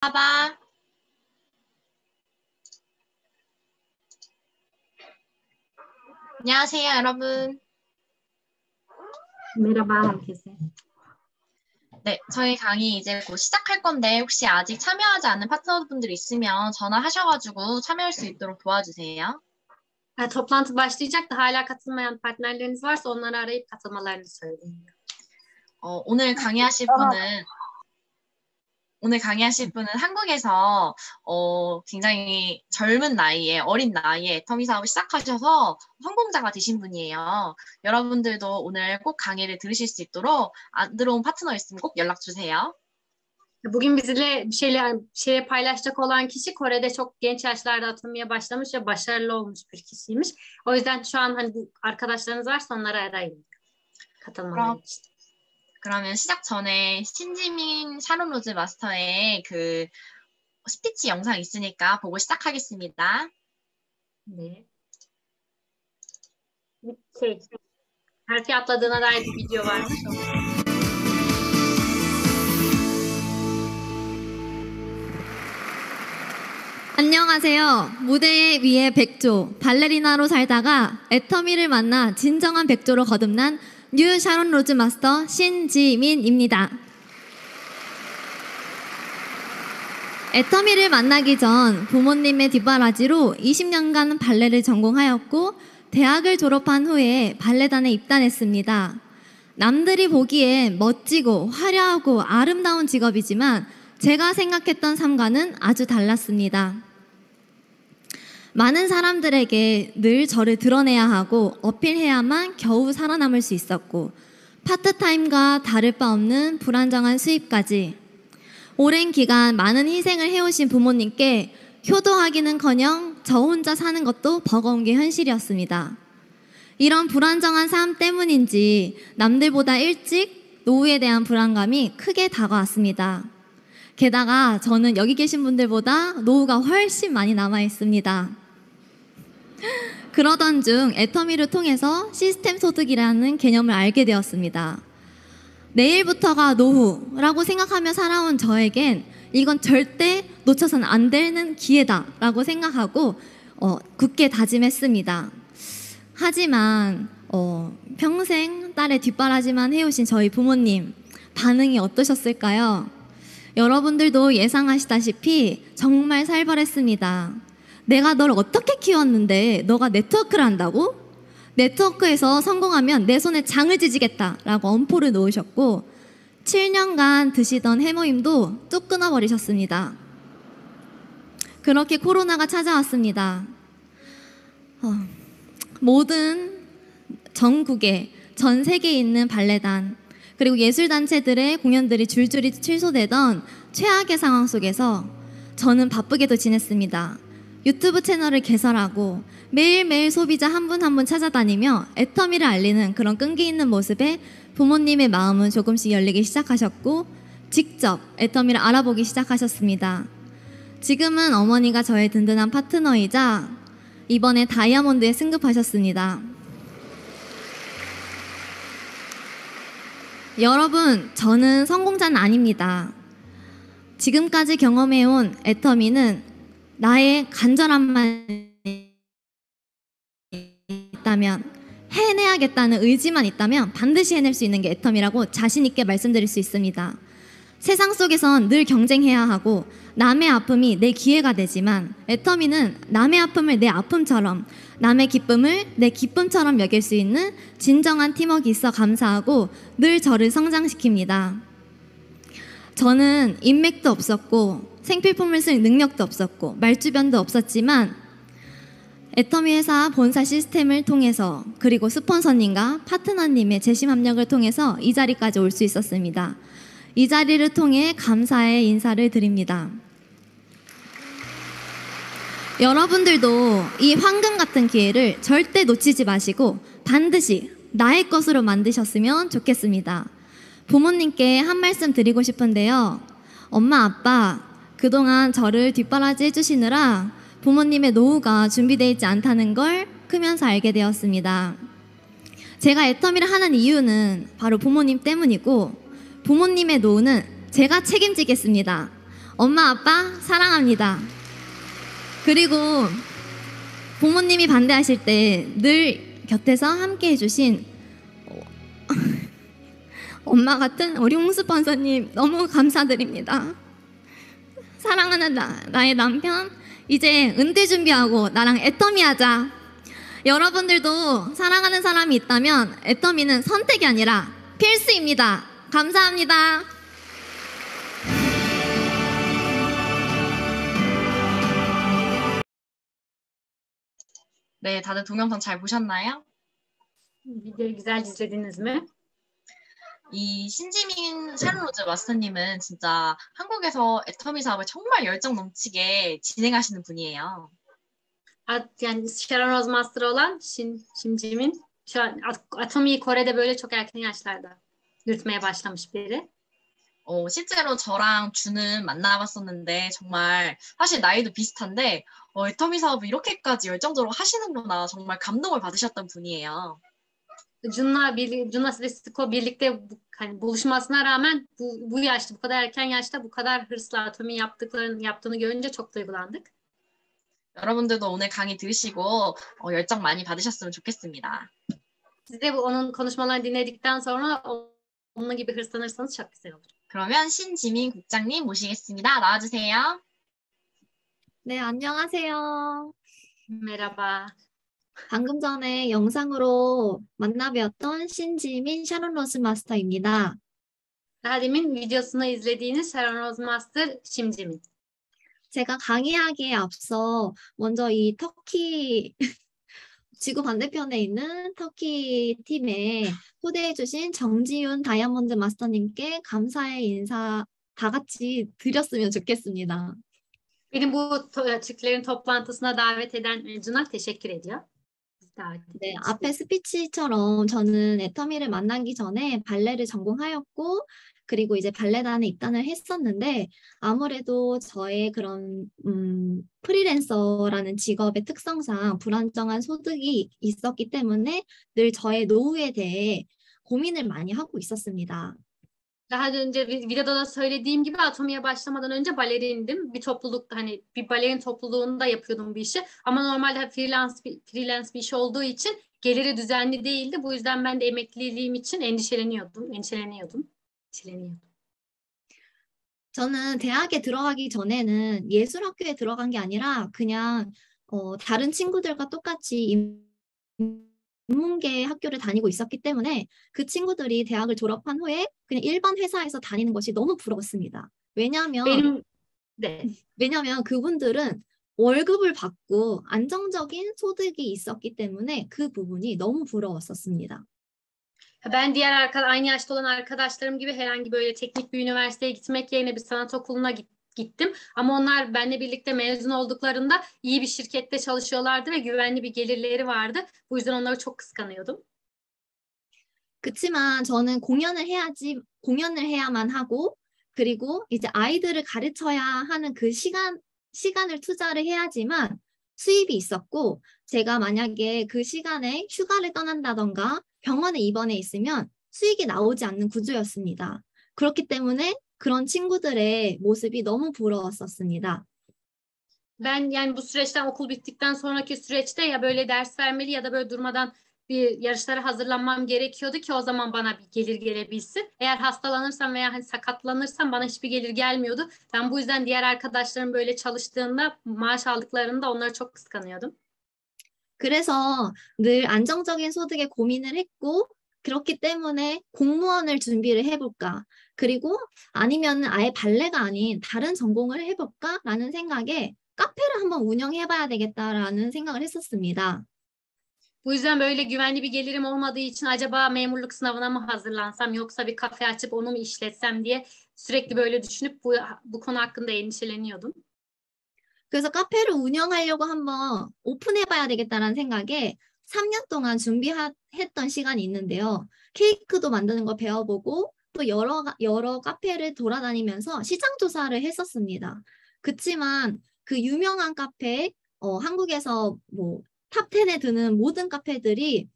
봐봐. 안녕하세요, 여러분. Merhaba herkese. 네, 저희 강의 이제 곧 시작할 건데 혹시 아직 참여하지 않은 파트너분들 있으면 전화하셔가지고 참여할 수 있도록 도와주세요. Toplantı başlayacak da hala katılmayan partnerleriniz varsa onları arayıp katılmalarını söyleyin. 오늘 강의하실 분은 한국에서 굉장히 젊은 나이에, 어린 나이에 애터미 사업을 시작하셔서 성공자가 되신 분이에요. 여러분들도 오늘 꼭 강의를 들으실 수 있도록 안 들어온 파트너 있으면 꼭 연락 주세요. Bugün bizle bir şeyler paylaşacak olan kişi Kore'de çok genç yaşlarda atılmaya başlamış ve başarılı olmuş bir kişiymiş. O yüzden şu an hani arkadaşlarınız varsa onları arayın. katılmaları için. 그러면 시작 전에 신지민 샤론 로즈 마스터의 그 스피치 영상 있으니까 보고 시작하겠습니다. 네. Harfi atladığına dair bir video varmış. 안녕하세요. 무대 위에 백조, 발레리나로 살다가 애터미를 만나 진정한 백조로 거듭난 뉴 샤론 로즈 마스터 신지민입니다. 애터미를 만나기 전 부모님의 뒷바라지로 20년간 발레를 전공하였고 대학을 졸업한 후에 발레단에 입단했습니다. 남들이 보기에 멋지고 화려하고 아름다운 직업이지만 제가 생각했던 삶과는 아주 달랐습니다. 많은 사람들에게 늘 저를 드러내야 하고 어필해야만 겨우 살아남을 수 있었고 파트타임과 다를 바 없는 불안정한 수입까지 오랜 기간 많은 희생을 해오신 부모님께 효도하기는커녕 저 혼자 사는 것도 버거운 게 현실이었습니다. 이런 불안정한 삶 때문인지 남들보다 일찍 노후에 대한 불안감이 크게 다가왔습니다. 게다가 저는 여기 계신 분들보다 노후가 훨씬 많이 남아 있습니다. 그러던 중 애터미를 통해서 시스템 소득이라는 개념을 알게 되었습니다. 내일부터가 노후라고 생각하며 살아온 저에겐 이건 절대 놓쳐서는 안 되는 기회다라고 생각하고 굳게 다짐했습니다. 하지만 평생 딸의 뒷바라지만 해오신 저희 부모님 반응이 어떠셨을까요? 여러분들도 예상하시다시피 정말 살벌했습니다. 내가 널 어떻게 키웠는데 너가 네트워크를 한다고? 네트워크에서 성공하면 내 손에 장을 지지겠다라고 엄포를 놓으셨고 7년간 드시던 해모임도 뚝 끊어버리셨습니다. 그렇게 코로나가 찾아왔습니다. 모든 전국에 전 세계에 있는 발레단 그리고 예술단체들의 공연들이 줄줄이 취소되던 최악의 상황 속에서 저는 바쁘게도 지냈습니다. 유튜브 채널을 개설하고 매일매일 소비자 한 분 한 분 찾아다니며 애터미를 알리는 그런 끈기 있는 모습에 부모님의 마음은 조금씩 열리기 시작하셨고 직접 애터미를 알아보기 시작하셨습니다. 지금은 어머니가 저의 든든한 파트너이자 이번에 다이아몬드에 승급하셨습니다. 여러분, 저는 성공자는 아닙니다. 지금까지 경험해온 애터미는 나의 간절함만 있다면, 해내야겠다는 의지만 있다면 반드시 해낼 수 있는 게 애터미라고 자신 있게 말씀드릴 수 있습니다. 세상 속에선 늘 경쟁해야 하고 남의 아픔이 내 기회가 되지만 애터미는 남의 아픔을 내 아픔처럼 남의 기쁨을 내 기쁨처럼 여길 수 있는 진정한 팀워크가 있어 감사하고 늘 저를 성장시킵니다. 저는 인맥도 없었고 생필품을 쓸 능력도 없었고 말주변도 없었지만 애터미 회사 본사 시스템을 통해서 그리고 스폰서님과 파트너님의 재심 합력을 통해서 이 자리까지 올 수 있었습니다. 이 자리를 통해 감사의 인사를 드립니다. 여러분들도 이 황금 같은 기회를 절대 놓치지 마시고 반드시 나의 것으로 만드셨으면 좋겠습니다. 부모님께 한 말씀 드리고 싶은데요. 엄마, 아빠, 그동안 저를 뒷바라지 해주시느라 부모님의 노후가 준비되어 있지 않다는 걸 크면서 알게 되었습니다. 제가 애터미를 하는 이유는 바로 부모님 때문이고 부모님의 노후는 제가 책임지겠습니다. 엄마, 아빠 사랑합니다. 그리고 부모님이 반대하실 때 늘 곁에서 함께 해주신 엄마 같은 우리 홍수 판사님 너무 감사드립니다. 사랑하는 나의 남편, 이제 은퇴 준비하고 나랑 애터미 하자. 여러분들도 사랑하는 사람이 있다면 애터미는 선택이 아니라 필수입니다. 감사합니다. 네, 다들 동영상 잘 보셨나요? Videoyu güzel izlediniz mi? 이 신지민 샤를로즈 마스터님은 진짜 한국에서 애터미 사업을 정말 열정 넘치게 진행하시는 분이에요. Yani Sharon Rose Master olan Şimcim'in şu an Atomi'yi Kore'de böyle çok erken yaşlarda yürütmeye başlamış biri. 실제로 저랑 주는 만나봤었는데 정말 sa실 나이도 비슷한데 애터미 사업을 이렇게까지 열정적으로 하시는구나 정말 감동을 받으셨던 분이에요. Jun'la Sisiko birlikte hani buluşmasına rağmen bu yaşta, bu kadar erken yaşta bu kadar hırsla Atomi yaptığını görünce çok duygulandık. 여러분들도 오늘 강의 들으시고 열정 많이 받으셨으면 좋겠습니다. Siz de onun konuşmalarını dinledikten sonra onun gibi hırslanırsanız çok güzel olur. 그러면 신지민 국장님 모시겠습니다. 나와주세요. 네, 안녕하세요. Merhaba. 방금 전에 영상으로 만나뵈었던 신지민 샤론 로즈 마스터입니다. Daha demin videosunu izlediğiniz Sharon Rose Master Şimcim'in. 제가 강의하기에 앞서 먼저 이 터키 지구 반대편에 있는 터키 팀에 초대해주신 정지윤 다이아몬드 마스터님께 감사의 인사 다 같이 드렸으면 좋겠습니다. Benim bu Türklerin toplantısına davet eden Cun'a teşekkür ediyor. 네, 앞에 스피치처럼 저는 애터미를 만나기 전에 발레를 전공하였고 그리고 이제 발레단에 입단을 했었는데 아무래도 저의 그런 프리랜서라는 직업의 특성상 불안정한 소득이 있었기 때문에 늘 저의 노후에 대해 고민을 많이 하고 있었습니다. Daha önce videoda da söylediğim gibi Atomi'ye başlamadan önce balerindim. Bir toplulukta hani bir balerin topluluğunda yapıyordum bu işi. Ama normalde freelance bir iş olduğu için geliri düzenli değildi. Bu yüzden ben de emekliliğim için endişeleniyordum. 저는 대학에 들어가기 전에는 예술학교에 들어간 게 아니라 그냥 다른 친구들과 똑같이 인문계 학교를 다니고 있었기 때문에 그 친구들이 대학을 졸업한 후에 그냥 일반 회사에서 다니는 것이 너무 부러웠습니다. 왜냐하면 그분들은 월급을 받고 안정적인 소득이 있었기 때문에 그 부분이 너무 부러웠었습니다. Ben aynı yaşta olan arkadaşlarım gibi herhangi böyle teknik bir üniversiteye gitmek yerine bir sanat okuluna gittim. Ama onlar benimle birlikte mezun olduklarında iyi bir şirkette çalışıyorlardı ve güvenli bir gelirleri vardı. Bu yüzden onları çok kıskanıyordum. 그치만 저는 공연을 해야만 하고 그리고 이제 아이들을 가르쳐야 하는 그 시간을 투자를 해야지만 수입이 있었고 제가 만약에 그 시간에 휴가를 떠난다던가 병원에 입원해 있으면 수익이 나오지 않는 구조였습니다. 그렇기 때문에 그런 친구들의 모습이 너무 부러웠었습니다. Ben yani bu süreçten okul bittikten sonraki süreçte ya böyle ders vermeli ya da böyle durmadan bir yarışlara hazırlanmam gerekiyordu ki o zaman bana bir gelir gelebilsin. Eğer hastalanırsam veya hani sakatlanırsam bana hiçbir gelir gelmiyordu. Ben bu yüzden diğer arkadaşlarım böyle çalıştığında maaş aldıklarında onları çok kıskanıyordum. 그래서 늘 안정적인 소득에 고민을 했고 그렇기 때문에 공무원을 준비를 해볼까 그리고 아니면 아예 발레가 아닌 다른 전공을 해볼까라는 생각에 카페를 한번 운영해봐야 되겠다라는 생각을 했었습니다. Bu yüzden böyle güvenli bir gelirim olmadığı için acaba memurluk sınavına mı hazırlansam yoksa bir kafe açıp onu mu işletsem diye sürekli böyle düşünüp bu konu hakkında endişeleniyordum. 그래서 카페를 운영하려고 한번 오픈해봐야 되겠다는 생각에 3년 동안 준비했던 시간이 있는데요. 케이크도 만드는 거 배워보고 또 여러 카페를 돌아다니면서 시장 조사를 했었습니다. 그치만 그 유명한 카페, 한국에서 뭐 탑 10에 드는 모든 카페들이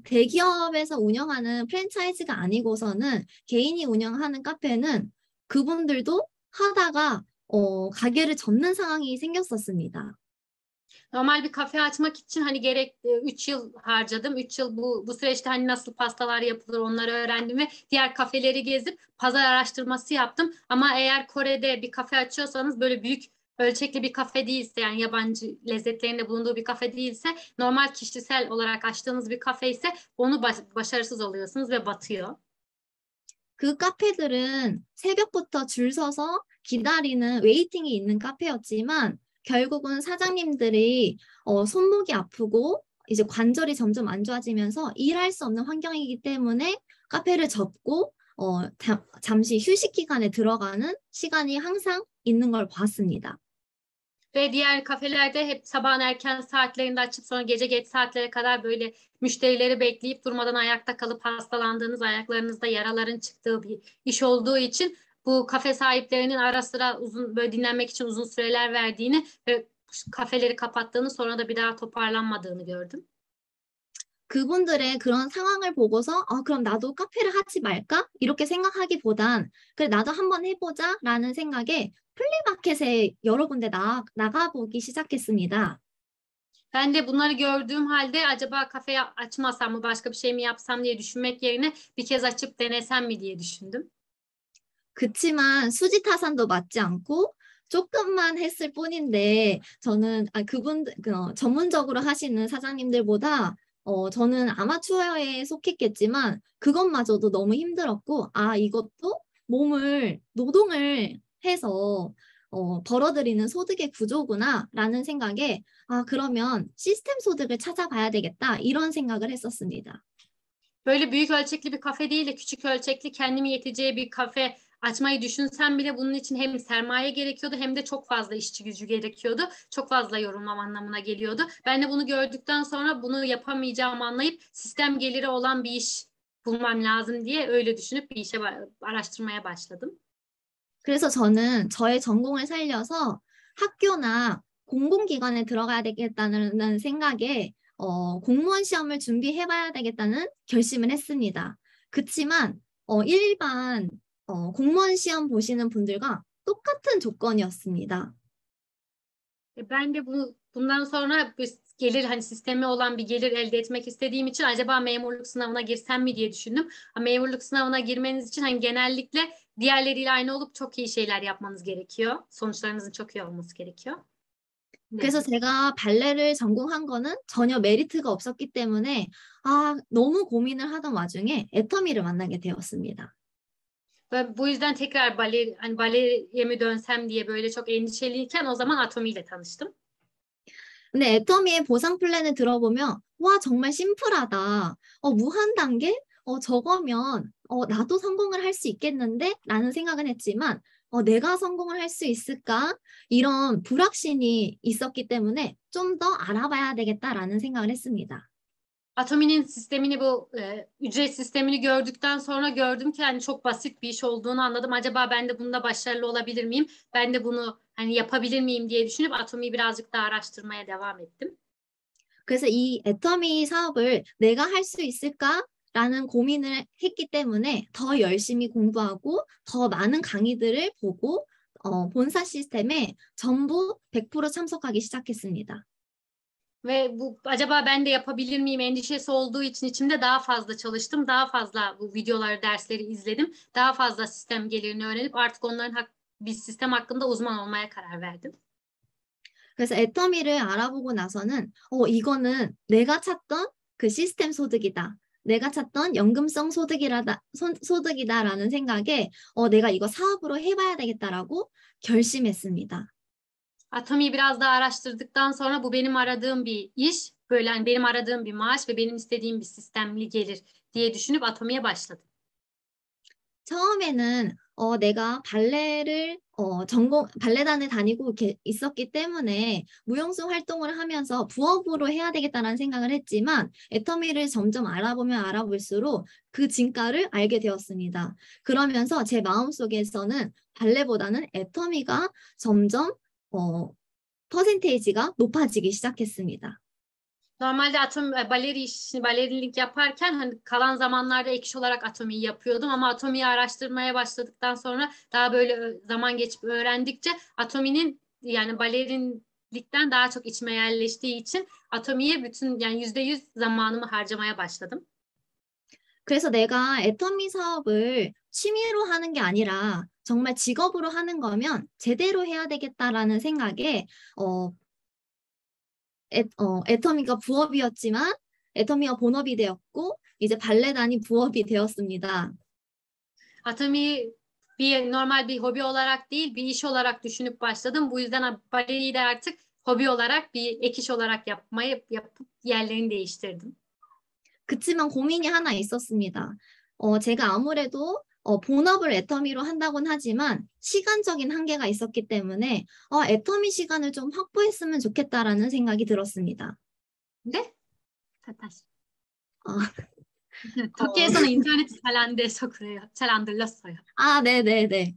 대기업에서 운영하는 프랜차이즈가 아니고서는 개인이 운영하는 카페는 그분들도 하다가 가게를 접는 상황이 생겼었습니다. Normal bir kafe açmak için hani gerek 3 yıl harcadım. 3 yıl bu süreçte hani nasıl pastalar yapılır onları öğrendim ve diğer kafeleri gezip pazar araştırması yaptım. Ama eğer Kore'de bir kafe açıyorsanız böyle büyük ölçekli bir kafe değilse yani yabancı lezzetlerin de bulunduğu bir kafe değilse normal kişisel olarak açtığınız bir kafe ise onu başarısız oluyorsunuz ve batıyor. 그 카페들은 새벽부터 줄 서서 기다리는 웨이팅이 있는 카페였지만 결국은 사장님들이 손목이 아프고 이제 관절이 점점 안 좋아지면서 일할 수 없는 환경이기 때문에 카페를 접고 잠시 휴식 기간에 들어가는 시간이 항상 있는 걸 봤습니다. Ve diğer kafelerde hep sabahın erken saatlerinde açıp sonra gece geç saatlere kadar böyle müşterileri bekleyip durmadan ayakta kalıp hastalandığınız, ayaklarınızda yaraların çıktığı bir iş olduğu için bu kafe sahiplerinin ara sıra uzun böyle dinlenmek için uzun süreler verdiğini ve kafeleri kapattığını sonra da bir daha toparlanmadığını gördüm. 그분들의 그런 상황을 보고서 그럼 나도 카페를 하지 말까? 이렇게 생각하기보단 그래 나도 한번 해보자라는 생각에 플리마켓에 여러 군데 나가보기 시작했습니다. Ben de bunları gördüğüm halde acaba kafe açmasam mı başka bir şey mi yapsam diye düşünmek yerine bir kez açıp denesem mi diye düşündüm. 그치만 수지타산도 맞지 않고 조금만 했을 뿐인데 저는 전문적으로 하시는 사장님들보다 저는 아마추어에 속했겠지만 그것마저도 너무 힘들었고 이것도 노동을 해서 벌어들이는 소득의 구조구나라는 생각에 그러면 시스템 소득을 찾아봐야 되겠다 이런 생각을 했었습니다. Böyle büyük ölçekli bir kafe değil de küçük ölçekli kendime yeteceği bir kafe açmayı düşünsem bile bunun için hem sermaye gerekiyordu hem de çok fazla işçi gücü gerekiyordu. Çok fazla yorulmam anlamına geliyordu. Ben de bunu gördükten sonra bunu yapamayacağımı anlayıp sistem geliri olan bir iş bulmam lazım diye öyle düşünüp bir işe araştırmaya başladım. 그래서 저는 저의 전공을 살려서 학교나 공공기관에 들어가야 되겠다는 생각에 공무원 시험을 준비해봐야 되겠다는 결심을 했습니다. 그치만 일반 공무원 시험 보시는 분들과 똑같은 조건이었습니다. Ben de bundan sonra gelir hani sistemi olan bir gelir elde etmek istediğim için acaba memurluk sınavına girsem mi diye düşündüm. Memurluk sınavına girmeniz için hani genellikle diğerleriyle aynı olup çok iyi şeyler yapmanız gerekiyor. Sonuçlarınızın çok iyi olması gerekiyor. 그래서 제가 발레를 전공한 거는 전혀 메리트가 없었기 때문에 너무 고민을 하던 와중에 애터미를 만나게 되었습니다. Ve bu yüzden tekrar baleye mi dönsem diye böyle çok endişeliyken o zaman Atomi ile tanıştım. 근데 애터미의 보상 플랜을 들어보면 와 정말 심플하다. 무한 단계? 저거면 나도 성공을 할 수 있겠는데? 라는 생각은 했지만 내가 성공을 할 수 있을까? 이런 불확신이 있었기 때문에 좀 더 알아봐야 되겠다라는 생각을 했습니다. Atomi'nin sistemini bu ücret sistemini gördükten sonra gördüm ki hani çok basit bir iş olduğunu anladım. Acaba ben de bunda başarılı olabilir miyim? Ben de bunu hani yapabilir miyim diye düşünüp Atomi'yi birazcık daha araştırmaya devam ettim. 그래서 이 애터미 사업을 내가 할 수 있을까라는 고민을 했기 때문에 더 열심히 공부하고 더 많은 강의들을 보고 본사 시스템에 전부 100% 참석하기 시작했습니다. Ve bu acaba ben de yapabilir miyim endişesi olduğu için içimde daha fazla çalıştım. Daha fazla bu videoları, dersleri izledim. Daha fazla sistem gelirini öğrenip artık onların bir sistem hakkında uzman olmaya karar verdim. 그래서 애터미를 알아보고 나서는 이거는 내가 찾던 그 시스템 소득이다. 내가 찾던 연금성 소득이다라는 생각에 내가 이거 사업으로 해봐야 되겠다라고 결심했습니다. Atomi'yi biraz daha araştırdıktan sonra bu benim aradığım bir iş, böyle hani benim aradığım bir maaş ve benim istediğim bir sistemli gelir diye düşünüp Atomi'ye başladım. 처음에는 내가 발레를 발레단에 다니고 이렇게 있었기 때문에 무용수 활동을 하면서 부업으로 해야 되겠다는 생각을 했지만 애터미를 점점 알아보면 알아볼수록 그 진가를 알게 되었습니다. 그러면서 제 마음속에서는 발레보다는 애터미가 점점 퍼센테이지가 높아지기 시작했습니다. Normalde balerinlik yaparken hani kalan zamanlarda ek iş olarak atomiyi yapıyordum ama atomiyi araştırmaya başladıktan sonra daha böyle zaman geçip öğrendikçe atominin yani balerinlikten daha çok içime yerleştiği için atomiye bütün yani %100 zamanımı harcamaya başladım. 그래서 내가 애터미 사업을 취미로 하는 게 아니라 정말 직업으로 하는 거면 제대로 해야 되겠다라는 생각에 애터미가 부업이었지만 애터미가 본업이 되었고 이제 발레단이 부업이 되었습니다. Atomiyi normal bir hobi olarak değil bir iş olarak düşünüp başladım. Bu yüzden baleriyi de artık hobi olarak bir ek iş olarak yapıp yerlerini değiştirdim. 그치만 고민이 하나 있었습니다. 제가 아무래도 본업을 애터미로 한다곤 하지만 시간적인 한계가 있었기 때문에 애터미 시간을 좀 확보했으면 좋겠다라는 생각이 들었습니다. 네? 다시. 어, 터키에서는 인터넷이 잘 안 돼서 그래요. 잘 안 들렸어요. 네네네.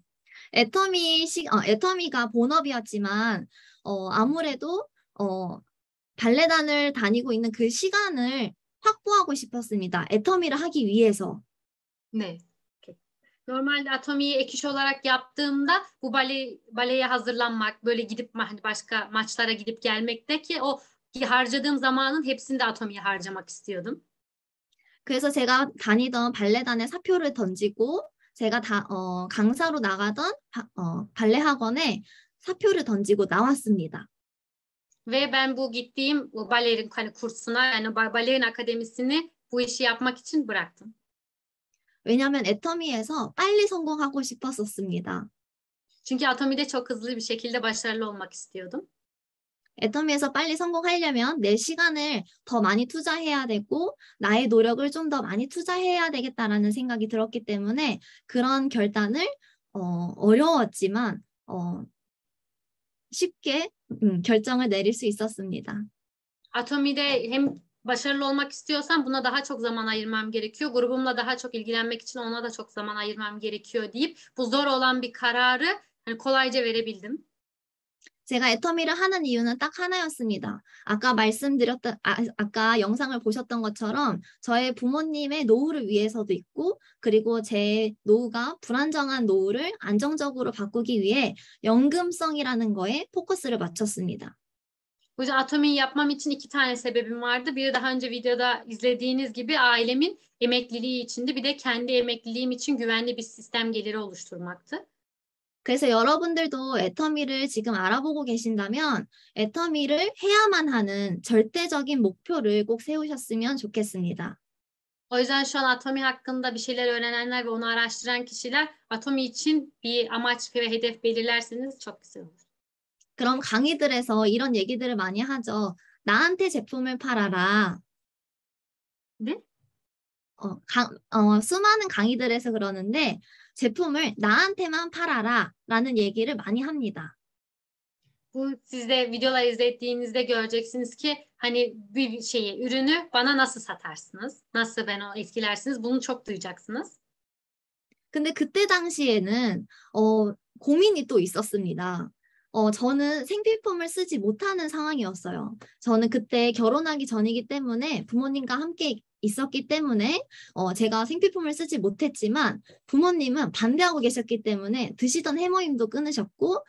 애터미가 본업이었지만 아무래도 발레단을 다니고 있는 그 시간을 확보하고 싶었습니다. 애터미를 하기 위해서. 네. Normalde atomiyi ek iş olarak yaptığımda bu baleye hazırlanmak, böyle gidip başka maçlara gidip gelmekteki o harcadığım zamanın hepsini de atomiye harcamak istiyordum. 그래서 제가 다니던 발레단에 사표를 던지고 제가 강사로 나가던 발레 학원에 사표를 던지고 나왔습니다. Ve ben bu gittiğim o balerin kursuna yani balerin akademisini bu işi yapmak için bıraktım. 왜냐하면 애터미에서 빨리 성공하고 싶었었습니다. Çünkü atomide çok hızlı bir şekilde başarılı olmak istiyordum. 애터미에서 빨리 성공하려면 내 시간을 더 많이 투자해야 되고 나의 노력을 좀 더 많이 투자해야 되겠다라는 생각이 들었기 때문에 그런 결단을 어려웠지만 쉽게 결정을 내릴 수 있었습니다. Atomide hem başarılı olmak istiyorsam buna daha çok zaman ayırmam gerekiyor. Grubumla daha çok ilgilenmek için ona da çok zaman ayırmam gerekiyor deyip bu zor olan bir kararı kolayca verebildim. 제가 애터미를 하는 이유는 딱 하나였습니다. 아까 영상을 보셨던 것처럼 저의 부모님의 노후를 위해서도 있고 그리고 제 노후가 불안정한 노후를 안정적으로 바꾸기 위해 연금성이라는 거에 포커스를 맞췄습니다. Bu yüzden atomiyi yapmam için 2 tane sebebim vardı. Biri daha önce videoda izlediğiniz gibi ailemin emekliliği içindi. Bir de kendi emekliliğim için güvenli bir sistem geliri oluşturmaktı. 그래서 여러분들도 애터미를 지금 알아보고 계신다면 애터미를 해야만 하는 절대적인 목표를 꼭 세우셨으면 좋겠습니다. O yüzden şu an atomi hakkında bir şeyler öğrenenler ve onu araştıran kişiler atomi için bir amaç ve hedef belirlerseniz çok güzel olur. 그럼 강의들에서 이런 얘기들을 많이 하죠. 나한테 제품을 팔아라. 네? 수많은 강의들에서 그러는데 제품을 나한테만 팔아라 라는 얘기를 많이 합니다. Bu siz de videolar izlediğinizde göreceksiniz ki hani bir ürünü bana nasıl satarsınız? Nasıl beni etkilersiniz? Bunu çok duyacaksınız. 근데 그때 당시에는 고민이 또 있었습니다. 저는 생필품을 쓰지 못하는 상황이었어요. 저는 그때 결혼하기 전이기 때문에 부모님과 함께 있었기 때문에 제가 생필품을 쓰지 못했지만 부모님은 반대하고 계셨기 때문에 드시던 해모임도 끊으셨고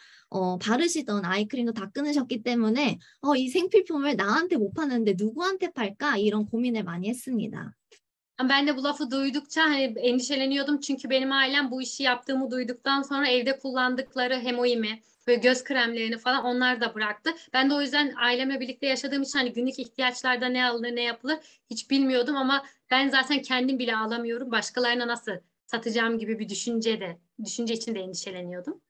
바르시던 아이크림도 다 끊으셨기 때문에 이 생필품을 나한테 못 파는데 누구한테 팔까? 이런 고민을 많이 했습니다. Ben de bu lafı duydukça endişeleniyordum çünkü benim ailem bu işi yaptığımı duyduktan sonra evde kullandıkları hemoimi ve göz kremlerini falan onlar da bıraktı. Ben de o yüzden ailemle birlikte yaşadığım için günlük ihtiyaçlarda ne alınır ne yapılır hiç bilmiyordum ama ben zaten kendim bile alamıyorum. Başkalarına nasıl satacağım gibi bir düşünce için de endişeleniyordum.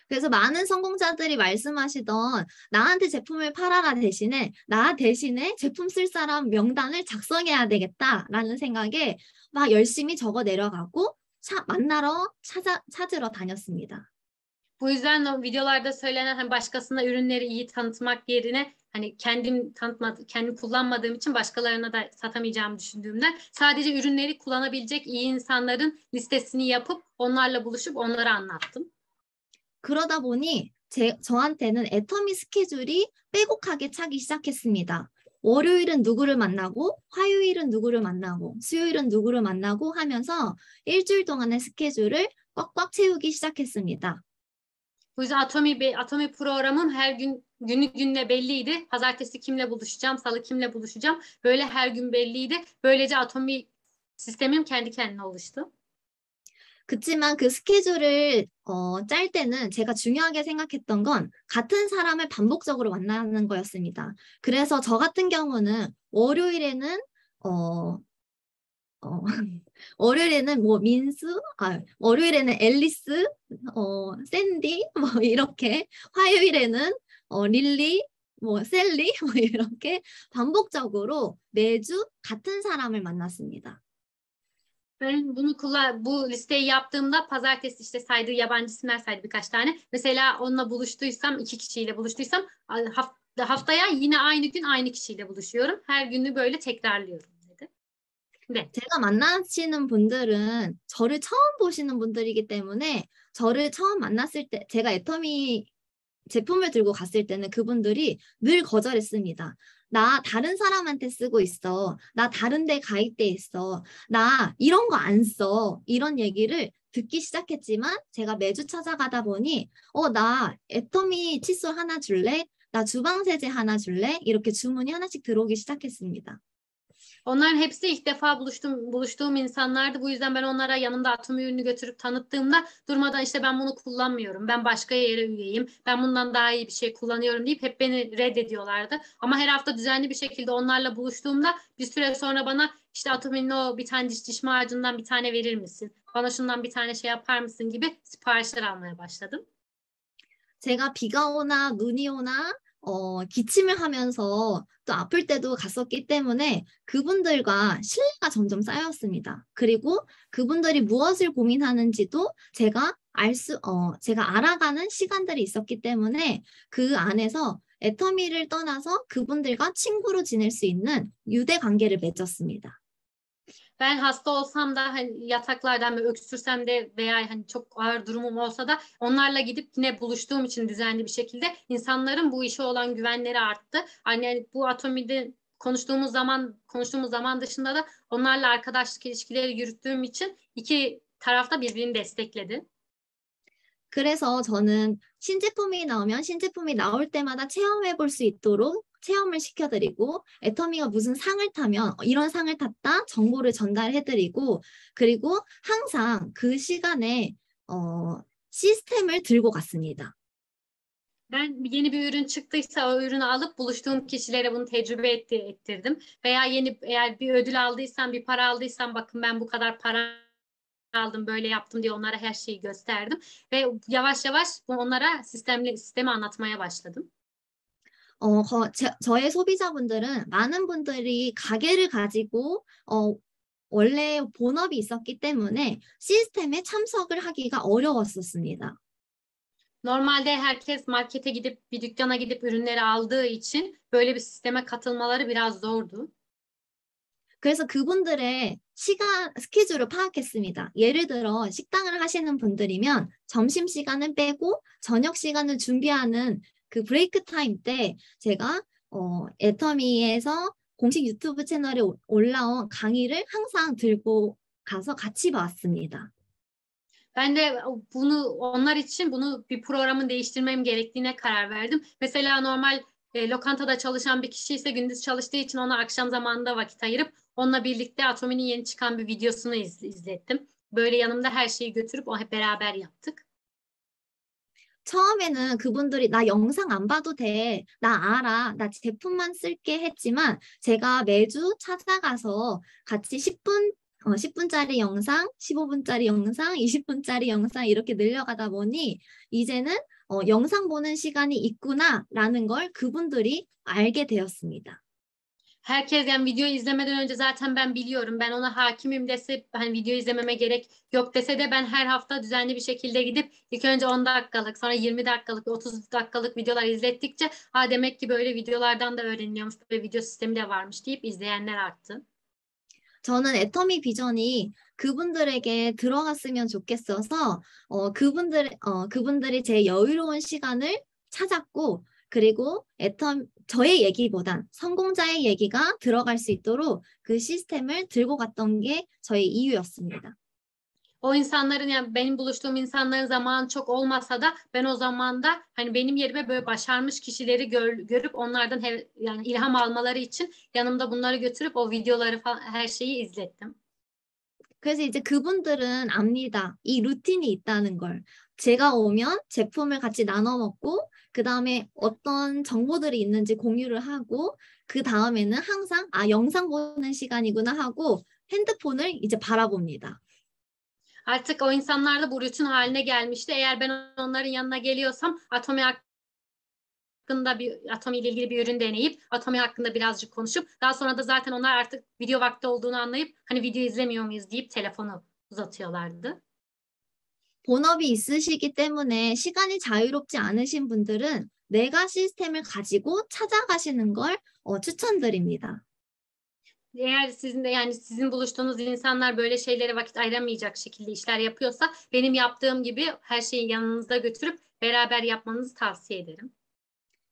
그래서 많은 성공자들이 말씀하시던 나한테 제품을 팔아라 대신에 나 대신에 제품 쓸 사람 명단을 작성해야 되겠다라는 생각에 막 열심히 적어 내려가고 찾으러 다녔습니다. Bu yüzden o videolarda söylenen başkasına ürünleri iyi tanıtmak yerine kendim kullanmadığım için başkalarına da satamayacağımı düşündüğümden sadece ürünleri kullanabilecek iyi insanların listesini yapıp onlarla buluşup onlara anlattım. 그러다 보니 저한테는 애터미 스케줄이 빼곡하게 차기 시작했습니다. 월요일은 누구를 만나고 화요일은 누구를 만나고 수요일은 누구를 만나고 하면서 일주일 동안의 스케줄을 꽉꽉 채우기 시작했습니다. Bu yüzden Atomi programım her gün günle belliydi. Pazartesi kimle buluşacağım, salı kimle buluşacağım. Böyle her gün belliydi. Böylece Atomi sistemim kendi kendine oluştu. 그치만 그 스케줄을 짤 때는 제가 중요하게 생각했던 건 같은 사람을 반복적으로 만나는 거였습니다. 그래서 저 같은 경우는 월요일에는 월요일에는 뭐 민수, 월요일에는 앨리스, 샌디 뭐 이렇게 화요일에는 릴리, 뭐 셀리 뭐 이렇게 반복적으로 매주 같은 사람을 만났습니다. Ben bu listeyi yaptığımda pazartesi işte saydığı yabancı isimler saydı birkaç tane. Mesela onunla buluştuysam, 2 kişiyle buluştuysam haftaya yine aynı gün aynı kişiyle buluşuyorum. Her günü böyle tekrarlıyorum dedi. 네. 제가 만나시는 분들은 저를 처음 보시는 분들이기 때문에 저를 처음 만났을 때 제가 애터미 제품을 들고 갔을 때는 그분들이 늘 거절했습니다. 나 다른 사람한테 쓰고 있어. 나 다른 데 가입돼 있어. 나 이런 거 안 써. 이런 얘기를 듣기 시작했지만 제가 매주 찾아가다 보니 나 애터미 칫솔 하나 줄래? 나 주방세제 하나 줄래? 이렇게 주문이 하나씩 들어오기 시작했습니다. Onların hepsi ilk defa buluştuğum insanlardı. Bu yüzden ben onlara yanımda Atomi ürünü götürüp tanıttığımda durmadan işte ben bunu kullanmıyorum. Ben başka yere üyeyim. Ben bundan daha iyi bir şey kullanıyorum deyip hep beni reddediyorlardı. Ama her hafta düzenli bir şekilde onlarla buluştuğumda bir süre sonra bana işte Atomi'nin o bir tane diş macunundan bir tane verir misin? Bana şundan bir tane şey yapar mısın gibi siparişler almaya başladım. 제가 비가 오나 눈이 오나 기침을 하면서 또 아플 때도 갔었기 때문에 그분들과 신뢰가 점점 쌓였습니다. 그리고 그분들이 무엇을 고민하는지도 제가 제가 알아가는 시간들이 있었기 때문에 그 안에서 애터미를 떠나서 그분들과 친구로 지낼 수 있는 유대 관계를 맺었습니다. Ben hasta olsam da hani yataklardan böyle öksürsem de veya hani çok ağır durumum olsa da onlarla gidip yine buluştuğum için düzenli bir şekilde insanların bu işe olan güvenleri arttı. Hani bu Atomi'de konuştuğumuz zaman dışında da onlarla arkadaşlık ilişkileri yürüttüğüm için iki taraf da birbirini destekledi. 그래서 저는 신제품이 나오면 신제품이 나올 때마다 체험해 볼 수 있도록 체험을 시켜드리고 애터미가 무슨 상을 타면 이런 상을 탔다 정보를 전달해드리고 k그리고 항상 그 시간에 시스템을 들고 갔습니다. Ben yeni bir ürün çıktıysa o ürünü alıp buluştuğum kişilere bunu tecrübe ettirdim. Veya eğer bir ödül aldıysam, bir para aldıysam bakın ben bu kadar para aldım, böyle yaptım diye onlara her şeyi gösterdim. Ve yavaş yavaş onlara sistemi anlatmaya başladım. 저의 소비자분들은 많은 분들이 가게를 가지고 원래 본업이 있었기 때문에 시스템에 참석을 하기가 어려웠었습니다. Normalde herkes markete gidip bir dükkana gidip ürünleri aldığı için böyle bir sisteme katılmaları biraz zordu. 그래서 그분들의 스케줄을 파악했습니다. 예를 들어 식당을 하시는 분들이면 점심시간을 빼고 저녁 시간을 준비하는 그 브레이크 타임 때 제가 애터미에서 공식 유튜브 채널에 올라온 강의를 항상 들고 가서 같이 봤습니다. Ben de onlar için bir programın değiştirmem gerektiğine karar verdim. Mesela normal lokantada çalışan bir kişi ise gündüz çalıştığı için ona akşam zamanında vakit ayırıp onunla birlikte Atomi'nin yeni çıkan bir videosunu izlettim. Böyle yanımda her şeyi götürüp hep beraber yaptık. 처음에는 그분들이 나 영상 안 봐도 돼. 나 알아. 나 제품만 쓸게 했지만 제가 매주 찾아가서 같이 10분짜리 영상, 15분짜리 영상, 20분짜리 영상 i렇게 늘려가다 보니 이제는 영상 보는 시간이 있구나라는 걸 그분들이 알게 되었습니다. Herkes yani video izlemeden önce zaten ben biliyorum. Ben ona hakimim dese hani video izlememe gerek yok dese de ben her hafta düzenli bir şekilde gidip ilk önce 10 dakikalık sonra 20 dakikalık 30 dakikalık videolar izlettikçe demek ki böyle videolardan da öğreniliyormuş. Böyle video sistemi de varmış deyip izleyenler arttı. 저는 애터미 비전이 그분들에게 들어갔으면 좋겠어서 그분들이 제 여유로운 시간을 찾았고 그리고 저의 얘기보단 성공자의 얘기가 들어갈 수 있도록 그 시스템을 들고 갔던 게 저의 i유였습니다. O insanların yani benim buluştuğum insanların zamanı çok olmasa da ben o zaman da hani benim yerime böyle başarmış kişileri görüp onlardan yani ilham almaları için yanımda bunları götürüp o videoları falan her şeyi izlettim. 그래서 이제 그분들은 압니다. 이 루틴이 있다는 걸. 제가 오면 제품을 같이 나눠 먹고 그 다음에 어떤 정보들이 있는지 공유를 하고 그 다음에는 항상 영상 보는 시간이구나 하고 핸드폰을 이제 바라봅니다. Artık o insanlar da bu rutin haline gelmişti. Eğer ben onların yanına geliyorsam Atomi ile ilgili bir ürün deneyip Atomi hakkında birazcık konuşup daha sonra da zaten onlar artık video vakti olduğunu anlayıp hani video izlemiyor muyuz deyip telefonu uzatıyorlardı. 본업이 있으시기 때문에 시간이 자유롭지 않으신 분들은 내가 시스템을 가지고 찾아가시는 걸 추천드립니다. Eğer sizin de yani sizin buluştuğunuz insanlar böyle şeylere vakit ayıramayacak şekilde işler yapıyorsa benim yaptığım gibi her şeyi yanınızda götürüp beraber yapmanızı tavsiye ederim.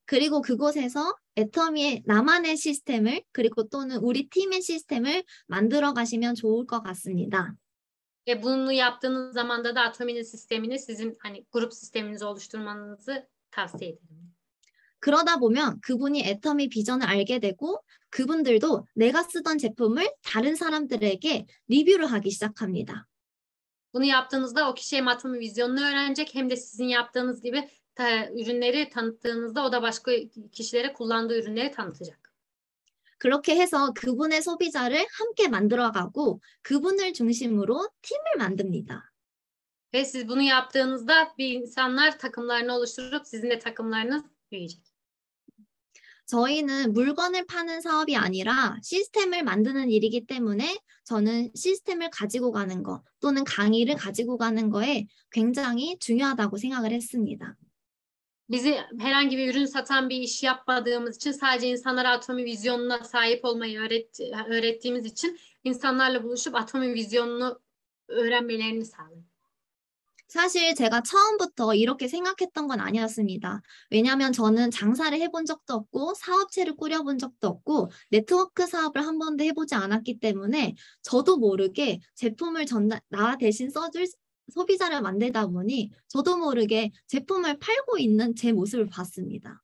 그리고 그곳에서 애터미의 나만의 시스템을 그리고 또는 우리 팀의 시스템을 만들어 가시면 좋을 것 같습니다. Ve bunu yaptığınız zaman da Atomi'nin sistemini sizin hani grup sisteminizi oluşturmanızı tavsiye ederim. 그러다 보면 그분이 애터미 비전을 알게 되고 그분들도 내가 쓰던 제품을 다른 사람들에게 리뷰를 하기 시작합니다. Bunu yaptığınızda o kişi hem Atomi vizyonunu öğrenecek hem de sizin yaptığınız gibi ürünleri tanıttığınızda o da başka kişilere kullandığı ürünleri tanıtacak. 그렇게 해서 그분의 소비자를 함께 만들어가고 그분을 중심으로 팀을 만듭니다. Ve siz bunu yaptığınızda bir insanlar takımlarını oluşturup sizin de takımlarınız büyüyecek. 저희는 물건을 파는 사업이 아니라 시스템을 만드는 일이기 때문에 저는 시스템을 가지고 가는 거 또는 강의를 가지고 가는 거에 굉장히 중요하다고 생각을 했습니다. Bizi herhangi bir ürün satan bir iş yapmadığımız için sadece insanlara Atomi vizyonuna sahip olmayı öğrettiğimiz için insanlarla buluşup Atomi vizyonunu öğrenmelerini sağlıyoruz. 사실 제가 처음부터 이렇게 생각했던 건 아니었습니다. 왜냐하면 저는 장사를 해본 적도 없고 사업체를 꾸려본 적도 없고 네트워크 사업을 한 번도 해보지 않았기 때문에 저도 mo르게 제품을 나 대신 써줄 소비자를 만들다 보니 저도 모르게 제품을 팔고 있는 제 모습을 봤습니다.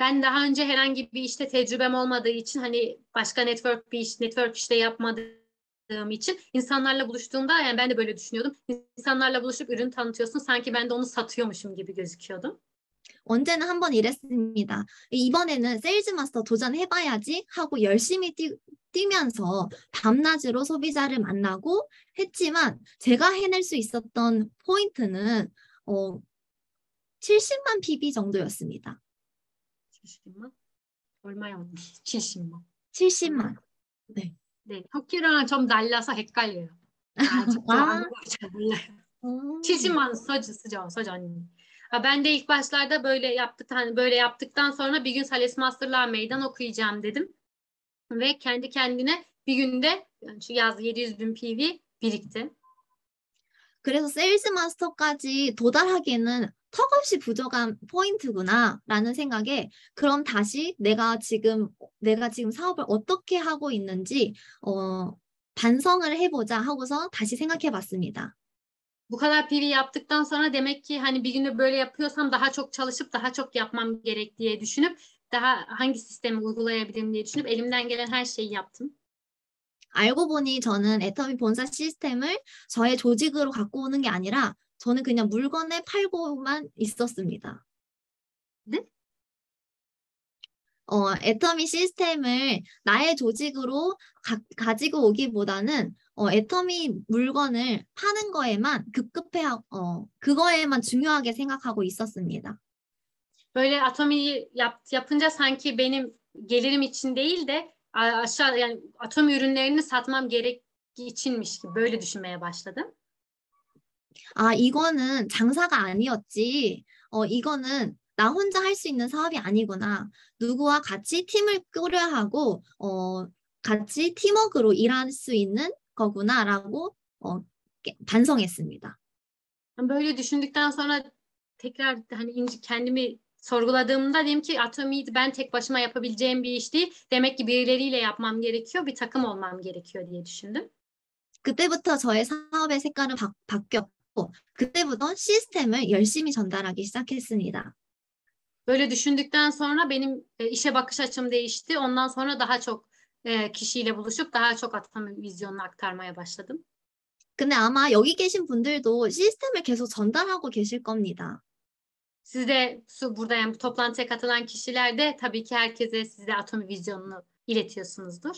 Ben daha önce herhangi bir işte tecrübem olmadığı için hani başka network işte yapmadığım için insanlarla buluştuğumda yani ben de böyle düşünüyordum. İnsanlarla buluşup ürün tanıtıyorsun sanki ben de onu satıyormuşum gibi gözüküyordum. 언제는 한번 이랬습니다. 이번에는 세일즈 마스터 도전해봐야지 하고 열심히 뛰면서 밤낮으로 소비자를 만나고 했지만 제가 해낼 수 있었던 포인트는 70만 PB 정도였습니다. 70만? 얼마였는지 70만. 70만. 네. 네, 터키랑 좀 날라서 헷갈려요. 한국어 잘 몰라요. 70만 쓰죠 언니. Ben de ilk başlarda böyle yaptıktan sonra bir gün Sales Master'lığa meydan okuyacağım dedim. Ve kendi kendine bir günde yani şu yaz 700.000 PV birikti. 그래서 세일즈 마스터까지 도달하기에는 턱없이 부족한 포인트구나라는 생각에 그럼 다시 내가 지금 사업을 어떻게 hago 있는지 반성을 해보자 하고서 다시 생각해봤습니다. Bu kadar PV yaptıktan sonra demek ki hani bir günde böyle yapıyorsam daha çok çalışıp daha çok yapmam gerek diye düşünüp daha hangi sistemi uygulayabilirim diye düşünüp elimden gelen her şeyi yaptım. 알고 보니 저는 애터미 본사 시스템을 저의 조직으로 갖고 오는 게 아니라 저는 그냥 물건을 팔고만 있었습니다. 네? 애터미 시스템을 나의 조직으로 가지고 오기보다는 애터미 물건을 파는 거에만 그거에만 중요하게 생각하고 있었습니다. Böyle Atomi'yi yapınca sanki benim gelirim için değil de aşağı yani Atomi ürünlerini satmam gerek içinmiş gibi böyle düşünmeye başladım. 이거는 장사가 아니었지. 이거는 나 혼자 할 수 있는 사업이 아니구나. 누구와 같이 팀을 꾸려야 하고 같이 팀워크로 일할 수 있는 거구나라고 반성했습니다. Böyle düşündükten sonra tekrar hani kendimi sorguladığımda dedim ki atomi ben tek başıma yapabileceğim bir iş değil. Demek ki birileriyle yapmam gerekiyor. Bir takım olmam gerekiyor diye düşündüm. 그때부터 저의 사업의 색깔은 바뀌었고 그때부터 시스템을 열심히 전달하기 시작했습니다. Böyle düşündükten sonra benim işe bakış açım değişti. Ondan sonra daha çok kişiyle buluşup daha çok atomi vizyonunu aktarmaya başladım. 근데 아마 여기 계신 분들도 시스템을 계속 전달하고 계실 겁니다. Siz de burada yani bu toplantıya katılan kişiler de tabii ki herkese siz de atomi vizyonunu iletiyorsunuzdur.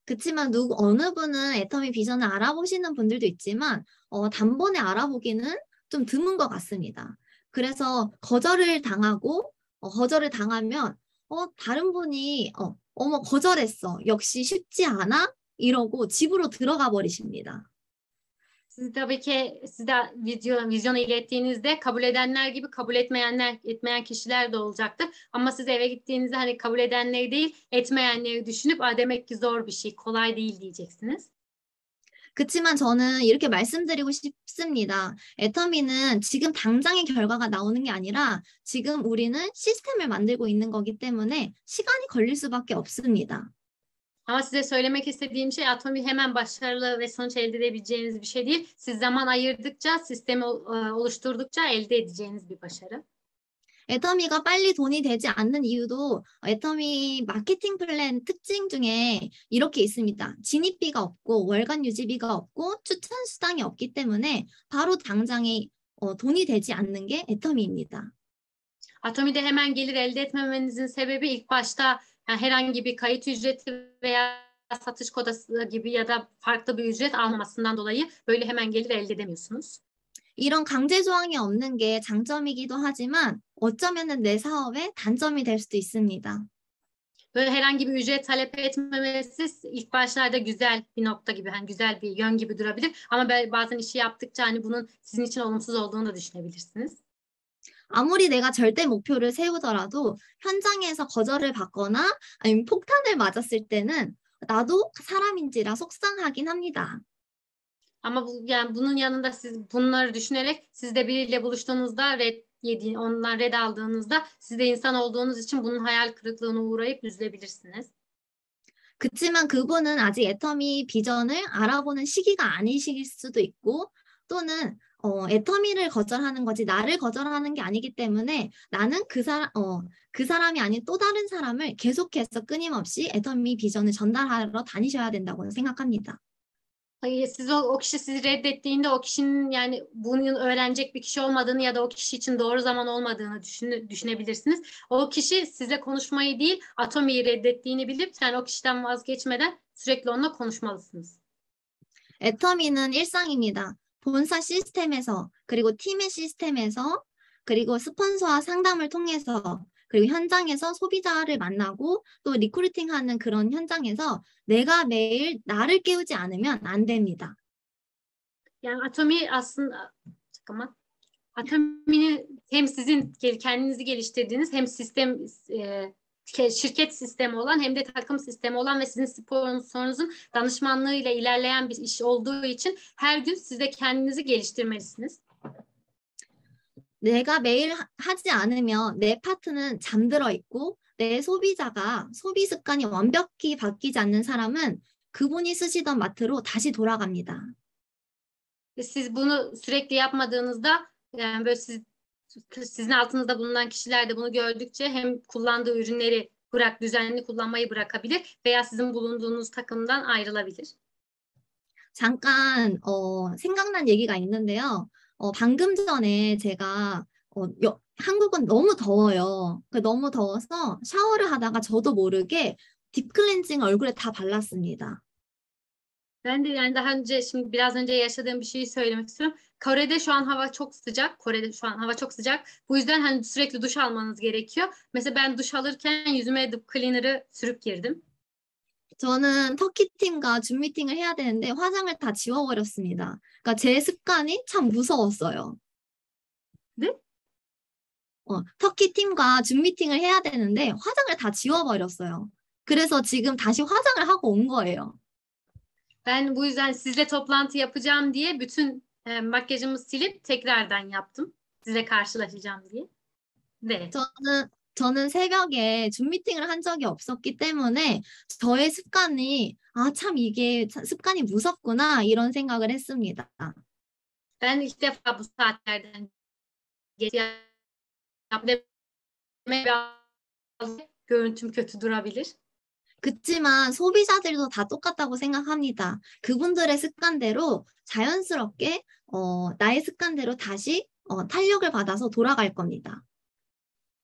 그렇지만 어느 분은 애터미 비전을 알아보시는 분들도 있지만 단번에 알아보기는 좀 드문 것 같습니다. 그래서 거절을 당하면 다른 분이 어머 거절했어. 역시 쉽지 않아? 이러고 집으로 들어가 버리십니다. Siz tabii ki siz de vizyonu ilettiğinizde kabul edenler gibi kabul etmeyen kişiler de olacaktır. Ama siz eve gittiğinizde hani kabul edenleri değil, etmeyenleri düşünüp demek ki zor bir şey, kolay değil diyeceksiniz. 그렇지만 저는 이렇게 말씀드리고 싶습니다. 애터미는 지금 당장의 결과가 나오는 게 아니라 지금 우리는 시스템을 만들고 있는 거기 때문에 시간이 걸릴 수밖에 없습니다. Ama size söylemek istediğim şey atomi hemen başarılı ve sonuç elde edebileceğiniz bir şey değil. Siz zaman ayırdıkça, sistemi oluşturdukça elde edeceğiniz bir başarı. 애터미가 빨리 돈이 되지 않는 이유도 애터미 마케팅 플랜 특징 중에 이렇게 있습니다. 진입비가 없고 월간 유지비가 없고 추천 수당이 없기 때문에 바로 당장에 돈이 되지 않는 게 애터미입니다. Atomi'de hemen gelir elde etmemenizin sebebi ilk başta yani herhangi bir kayıt ücreti veya satış kodası gibi ya da farklı bir ücret almamasından dolayı böyle hemen gelir elde edemiyorsunuz. 이런 강제 조항이 없는 게 장점이기도 하지만 어쩌면은 내 사업의 단점이 될 수도 있습니다. Böyle herhangi bir ücret talep etmemesi ilk başlarda güzel bir nokta gibi, hani güzel bir yön gibi durabilir. Ama bazen işi yaptıkça hani bunun sizin için olumsuz olduğunu da düşünebilirsiniz. 아무리 내가 절대 목표를 세우더라도 현장에서 거절을 받거나 아니면 폭탄을 맞았을 때는 나도 사람인지라 속상하긴 합니다. Ama yani bunun yanında siz bunları düşünerek siz de biriyle buluştuğunuzda ondan red aldığınızda siz de insan olduğunuz için bunun hayal kırıklığına uğrayıp üzülebilirsiniz. 그렇지만 그분은 아직 애터미 비전을 알아보는 시기가 아니실 수도 있고 또는 애터미를 거절하는 거지 나를 거절하는 게 아니기 때문에 나는 그 사람이 아닌 또 다른 saram을 계속해서 끊임없이 애터미 비전을 전달하러 다니셔야 된다고 생각합니다. Siz o kişi sizi reddettiğinde o kişinin yani bunu öğrenecek bir kişi olmadığını ya da o kişi için doğru zaman olmadığını düşünebilirsiniz. O kişi size konuşmayı değil, atomiyi reddettiğini bilip yani o kişiden vazgeçmeden sürekli onunla konuşmalısınız. 애터미는 일상입니다. 본사 시스템에서 그리고 팀의 시스템에서 그리고 스폰서와 상담을 통해서 그리고 현장에서 소비자를 만나고 또 리크루팅하는 그런 현장에서 내가 매일 나를 깨우지 않으면 안 됩니다. Yani atomi aslında atominin hem sizin kendinizi geliştirdiğiniz hem sistem şirket sistemi olan hem de takım sistemi olan ve sizin sponsorunuzun danışmanlığıyla ilerleyen bir iş olduğu için her gün siz de kendinizi geliştirmelisiniz. 내가 매일 하지 않으면 내 파트는 잠들어 있고 내 소비자가 소비 습관이 완벽히 바뀌지 않는 사람은 그분이 쓰시던 마트로 다시 돌아갑니다. Siz bunu sürekli yapmadığınızda yani böyle sizin altınızda bulunan kişiler de bunu gördükçe hem kullandığı ürünleri düzenli kullanmayı bırakabilir veya sizin bulunduğunuz takımdan ayrılabilir. 잠깐 생각난 얘기가 있는데요. 방금 전에 제가 한국은 너무 더워요. 너무 더워서 샤워를 하다가 저도 모르게 딥클렌징 얼굴에 다 발랐습니다. Ben de yani biraz önce yaşadığım bir şeyi söylemek istiyorum. Kore'de şu an hava çok sıcak. Bu yüzden hani sürekli duş almanız gerekiyor. Mesela ben duş alırken yüzüme Deep Cleaner'ı sürüp girdim. 저는 터키 팀과 줌 미팅을 해야 되는데 화장을 다 지워버렸습니다. 그러니까 제 습관이 참 무서웠어요. 네? 터키 팀과 줌 미팅을 해야 되는데 화장을 다 지워버렸어요. 그래서 지금 다시 화장을 하고 온 거예요. Ben bu yüzden sizle toplantı yapacağım diye bütün makyajımı silip tekrardan yaptım. Size karşılaşacağım diye. 네. 저는 새벽에 줌 미팅을 한 적이 없었기 때문에 저의 습관이 참 이게 습관이 무섭구나 이런 생각을 했습니다. Ben ilk defa bu saatlerden geç yaptım. Biraz görüntüm kötü durabilir. 그치만 소비자들도 다 똑같다고 생각합니다. 그분들의 습관대로 자연스럽게 나의 습관대로 다시 탄력을 받아서 돌아갈 겁니다.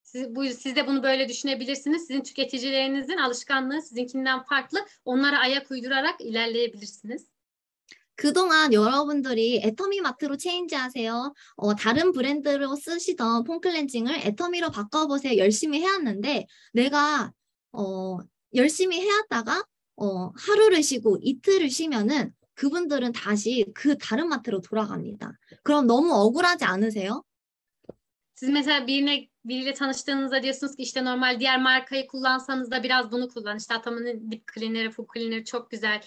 Siz de bunu böyle düşünebilirsiniz. Sizin tüketicilerinizin alışkanlığı sizinkinden farklı. Onlara ayak uydurarak ilerleyebilirsiniz. 그동안 여러분들이 애터미마트로 체인지하세요. 다른 브랜드로 쓰시던 폼클렌징을 애터미로 바꿔보세요. 열심히 해왔는데 내가 열심히 해왔다가 하루를 쉬고 이틀을 쉬면은 그분들은 다시 그 da른 마트로 돌아갑니다. 그럼 너무 억울하지 않으세요? Siz mesela biriyle tanıştığınızda diyorsunuz ki işte normal diğer markayı kullansanız da biraz bunu kullan. İşte Atom'un Deep Cleaner'ı, Full Cleaner'ı çok güzel.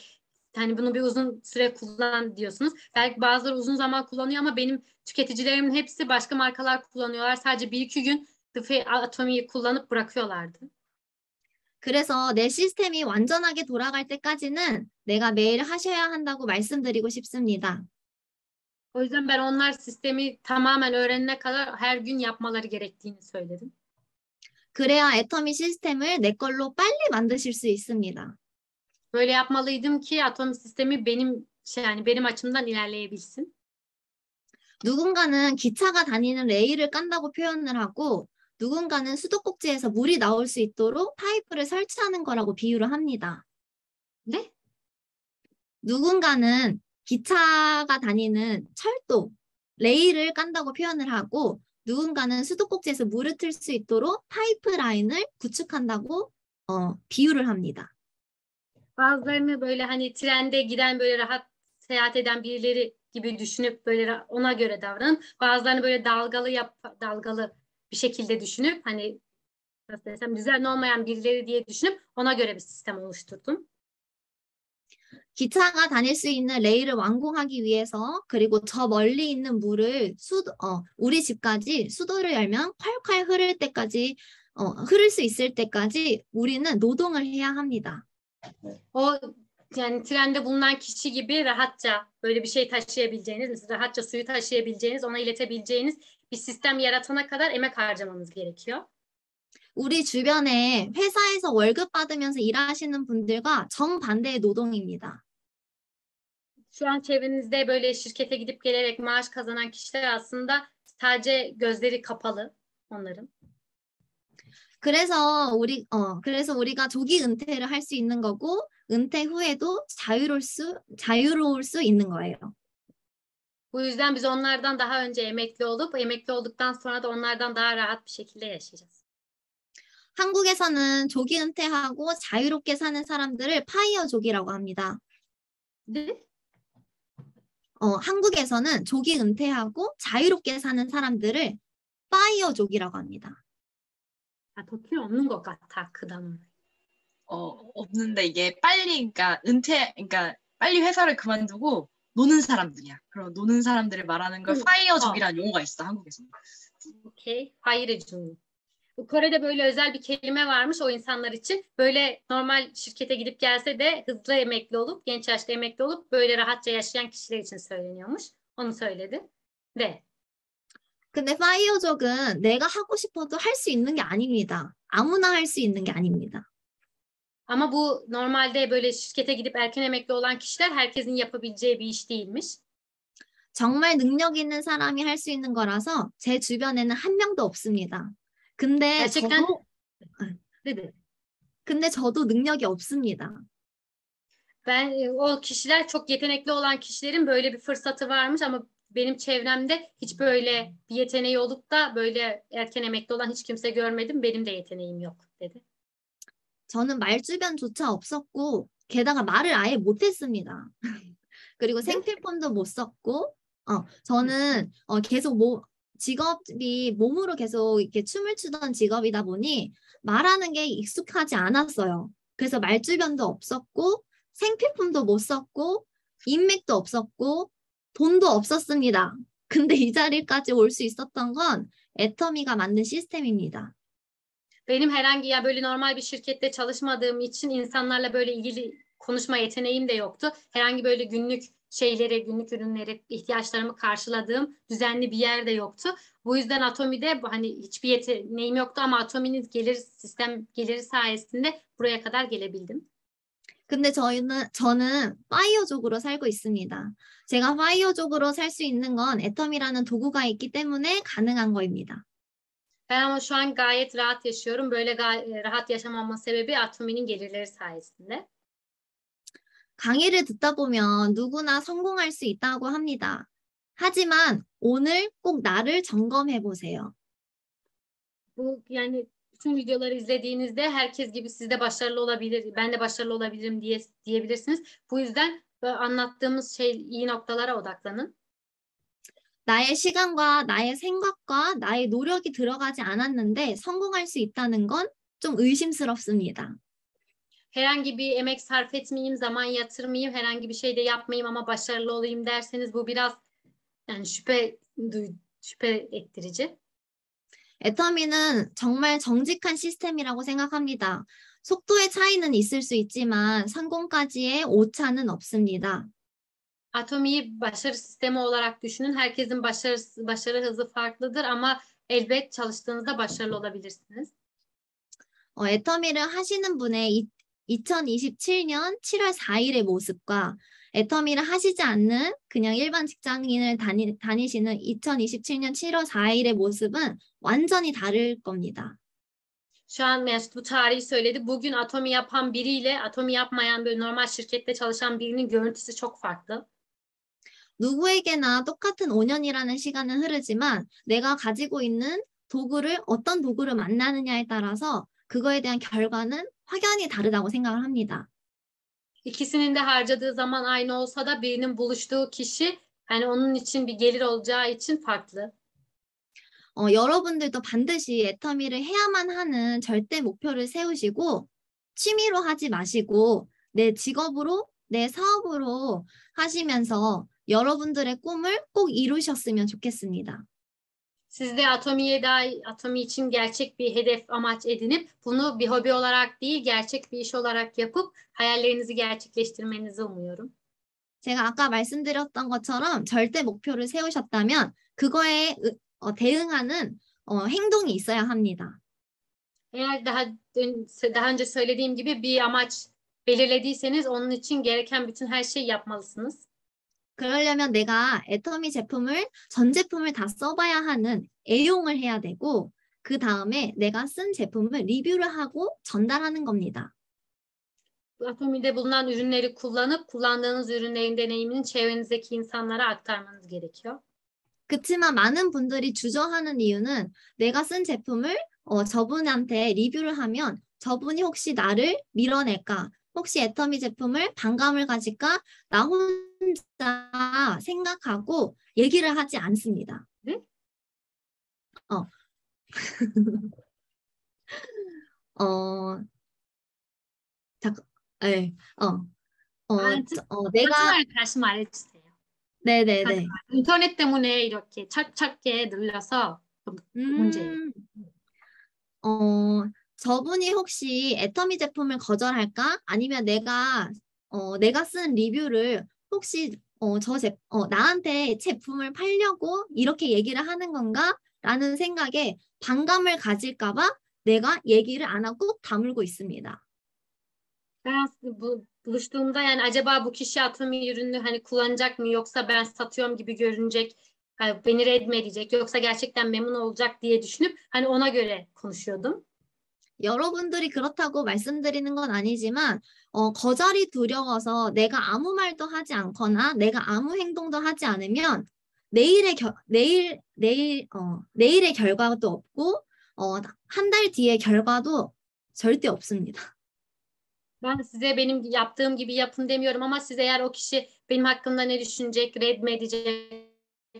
Hani bunu bir uzun süre kullan diyorsunuz. Belki bazıları uzun zaman kullanıyor ama benim tüketicilerimin hepsi başka markalar kullanıyorlar. Sadece 1-2 gün Atom'u kullanıp bırakıyorlardı. 그래서 내 시스템이 완전하게 돌아갈 때까지는 내가 매일 하셔야 한다고 말씀드리고 싶습니다. O yüzden ben onlar sistemi tamamen öğrenene kadar her gün yapmaları gerektiğini söyledim. 그래야 애터미 시스템을 내 걸로 빨리 만드실 수 있습니다. Böyle yapmalıydım ki Atom sistemi benim açımdan ilerleyebilsin. 누군가는 기차가 다니는 레일을 깐다고 표현을 하고 누군가는 수도꼭지에서 물이 나올 수 있도록 파이프를 설치하는 거라고 비유를 합니다. 네? 누군가는 기차가 다니는 철도, 레일을 깐다고 표현을 하고 누군가는 수도꼭지에서 물을 틀 수 있도록 파이프라인을 구축한다고 비유를 합니다. Bazılarını böyle hani trende giden böyle rahat seyahat eden birileri gibi düşünüp böyle ona göre davranın. Bazılarını böyle dalgalı bir şekilde düşünüp hani nasıl desem düzenli olmayan birileri diye düşünüp ona göre bir sistem oluşturdum. 기차가 다닐 수 있는 레일을 완공하기 위해서 그리고 저 멀리 있는 물을 우리 집까지 수도를 열면 콸콸 흐를 때까지 흐를 수 있을 때까지 우리는 노동을 해야 합니다. Yani trende bulunan kişi gibi rahatça böyle bir şey taşıyabileceğiniz, rahatça suyu taşıyabileceğiniz, ona iletebileceğiniz bir sistem yaratana kadar emek harcamanız gerekiyor. 우리 주변에 회사에서 월급 받으면서 일하시는 분들과 정반대의 노동입니다. Şu an çevrenizde böyle şirkete gidip gelerek maaş kazanan kişiler aslında sadece gözleri kapalı onların. 그래서 우리가 조기 은퇴를 할 수 있는 거고 은퇴 후에도 자유로울 수 있는 거예요. Bu yüzden biz onlardan daha önce emekli olup emekli olduktan sonra da onlardan daha rahat bir şekilde yaşayacağız. 한국에서는 조기 은퇴하고 자유롭게 사는 사람들을 파이어족이라고 합니다. 네? 한국에서는 조기 은퇴하고 자유롭게 사는 사람들을 파이어족이라고 합니다. 더 필요 없는 것 같아, 그 단어는. 없는데 이게 그러니까 빨리 회사를 그만두고 노는 사람들이야. 그럼 노는 사람들을 말하는 걸 파이어족이라는 용어가 있어, 한국에서. Okay, fayracılık. Kore'de böyle özel bir kelime varmış o insanlar için. Böyle normal şirkete gidip gelse de hızlı emekli olup, genç yaşta emekli olup böyle rahatça yaşayan kişiler için söyleniyormuş. Onu söyledi. 네. 근데 파이어족은 내가 하고 싶어도 할 수 있는 게 아닙니다. 아무나 할 수 있는 게 아닙니다. Ama bu normalde böyle şirkete gidip erken emekli olan kişiler herkesin yapabileceği bir iş değilmiş. 정말 능력 있는 사람이 할 수 있는 거라서 제 주변에는 한 명도 없습니다. 근데 저도 능력이 없습니다. O kişiler çok yetenekli olan kişilerin böyle bir fırsatı varmış ama benim çevremde hiç böyle bir yeteneği olup da böyle erken emekli olan hiç kimse görmedim. Benim de yeteneğim yok dedi. 저는 말주변조차 없었고 게다가 말을 아예 못했습니다. 그리고 생필품도 못 썼고 저는 계속 직업이 몸으로 계속 이렇게 춤을 추던 직업이다 보니 말하는 게 익숙하지 않았어요. 그래서 말주변도 없었고 생필품도 못 썼고 인맥도 없었고 돈도 없었습니다. 근데 이 자리까지 올 수 있었던 건 애터미가 만든 시스템입니다. Benim herhangi ya böyle normal bir şirkette çalışmadığım için insanlarla böyle ilgili konuşma yeteneğim de yoktu. Herhangi böyle günlük şeyleri, günlük ürünleri, ihtiyaçlarımı karşıladığım düzenli bir yer de yoktu. Bu yüzden Atomi'de hani hiçbir yeteneğim yoktu ama Atomi'nin sistem geliri sayesinde buraya kadar gelebildim. 근데 저는 파이어족으로 살고 있습니다. 제가 파이어족으로 살 수 있는 건 애텀이라는 도구가 있기 때문에 가능한 거입니다. Ben ama şu an gayet rahat yaşıyorum. Böyle rahat yaşamamın sebebi Atomi'nin gelirleri sayesinde. 강의를 듣다 보면 누구나 성공할 수 있다고 합니다. 하지만 오늘 꼭 나를 점검해 보세요. Bu yani bütün videoları izlediğinizde herkes gibi siz de başarılı olabilir, ben de başarılı olabilirim diyebilirsiniz. Bu yüzden anlattığımız iyi noktalara odaklanın. 나의 시간과 나의 생각과 나의 노력이 들어가지 않았는데 성공할 수 있다는 건 좀 의심스럽습니다. Herhangi bir emek sarf etmeyeyim, zaman yatırmayayım, herhangi bir şey de yapmayayım ama başarılı olayım derseniz bu biraz yani şüphe ettirici. 애터미는 정말 정직한 시스템이라고 생각합니다. 속도의 차이는 있을 수 있지만 성공까지의 오차는 없습니다. Atomi'yi başarı sistemi olarak düşünün. Herkesin başarı hızı farklıdır ama elbet çalıştığınızda başarılı olabilirsiniz. 애터미를 하시는 분의 2027년 7월 4일의 모습과 애터미를 하시지 않는 그냥 일반 직장인을 다니시는 2027년 7월 4일의 모습은 완전히 다를 겁니다. Şu an bu tarihi söyledi. Bugün Atomi yapan biriyle Atomi yapmayan böyle normal şirkette çalışan birinin görüntüsü çok farklı. 누구에게나 똑같은 5년이라는 시간은 흐르지만 내가 가지고 있는 어떤 도구를 만나느냐에 따라서 그거에 대한 결과는 확연히 다르다고 생각을 합니다. İkisinin de harcadığı zaman aynı olsa da birinin buluştuğu kişi hani onun için bir gelir olacağı için farklı. 여러분들도 반드시 애터미를 해야만 하는 절대 목표를 세우시고 취미로 하지 마시고 내 직업으로, 내 사업으로 하시면서 여러분들의 꿈을 꼭 이루셨으면 좋겠습니다. Siz de Atomi için gerçek bir hedef, amaç edinip bunu bir hobi olarak değil, gerçek bir iş olarak yapıp hayallerinizi gerçekleştirmenizi umuyorum. 제가 아까 말씀드렸던 것처럼 절대 목표를 세우셨다면 그거에 대응하는 행동이 있어야 합니다. Eğer daha önce söylediğim gibi bir amaç belirlediyseniz onun için gereken bütün her şeyi yapmalısınız. 그러려면 내가 애터미 전 제품을 다 써봐야 하는 애용을 해야 되고 그 다음에 내가 쓴 제품을 리뷰를 하고 전달하는 겁니다. Atomi'de bulunan ürünleri kullanıp kullandığınız ürünlerin deneyimini çevrenizdeki insanlara aktarmanız gerekiyor. 그렇지만 많은 분들이 주저하는 이유는 내가 쓴 제품을 저분한테 리뷰를 하면 저분이 혹시 나를 밀어낼까? 혹시 애터미 제품을 반감을 가질까? 나 혼자 생각하고 얘기를 하지 않습니다. 네? 네. 다시 말해주세요. 네네네. 인터넷 때문에 이렇게 짧게 늘려서 문제예요. 저분이 혹시 애터미 제품을 거절할까? 아니면 내가 쓴 리뷰를 혹시 나한테 제품을 팔려고 이렇게 얘기를 하는 건가? 라는 생각에 반감을 가질까봐 내가 얘기를 안 하고 다물고 있습니다. Ben buluştuğumda yani acaba bu kişi Atomi ürünü hani kullanacak mı yoksa ben satıyorum gibi görünecek, beni red mi edecek yoksa gerçekten memnun olacak diye düşünüp hani ona göre konuşuyordum. 여러분들이 그렇다고 말씀드리는 건 아니지만 거절이 두려워서 내가 아무 말도 하지 않거나 내가 아무 행동도 하지 않으면 내일의 결과도 없고 한 달 뒤의 결과도 절대 없습니다. Ben size benim yaptığım gibi yapın demiyorum ama siz eğer o kişi benim hakkımda ne düşünecek, red mi edecek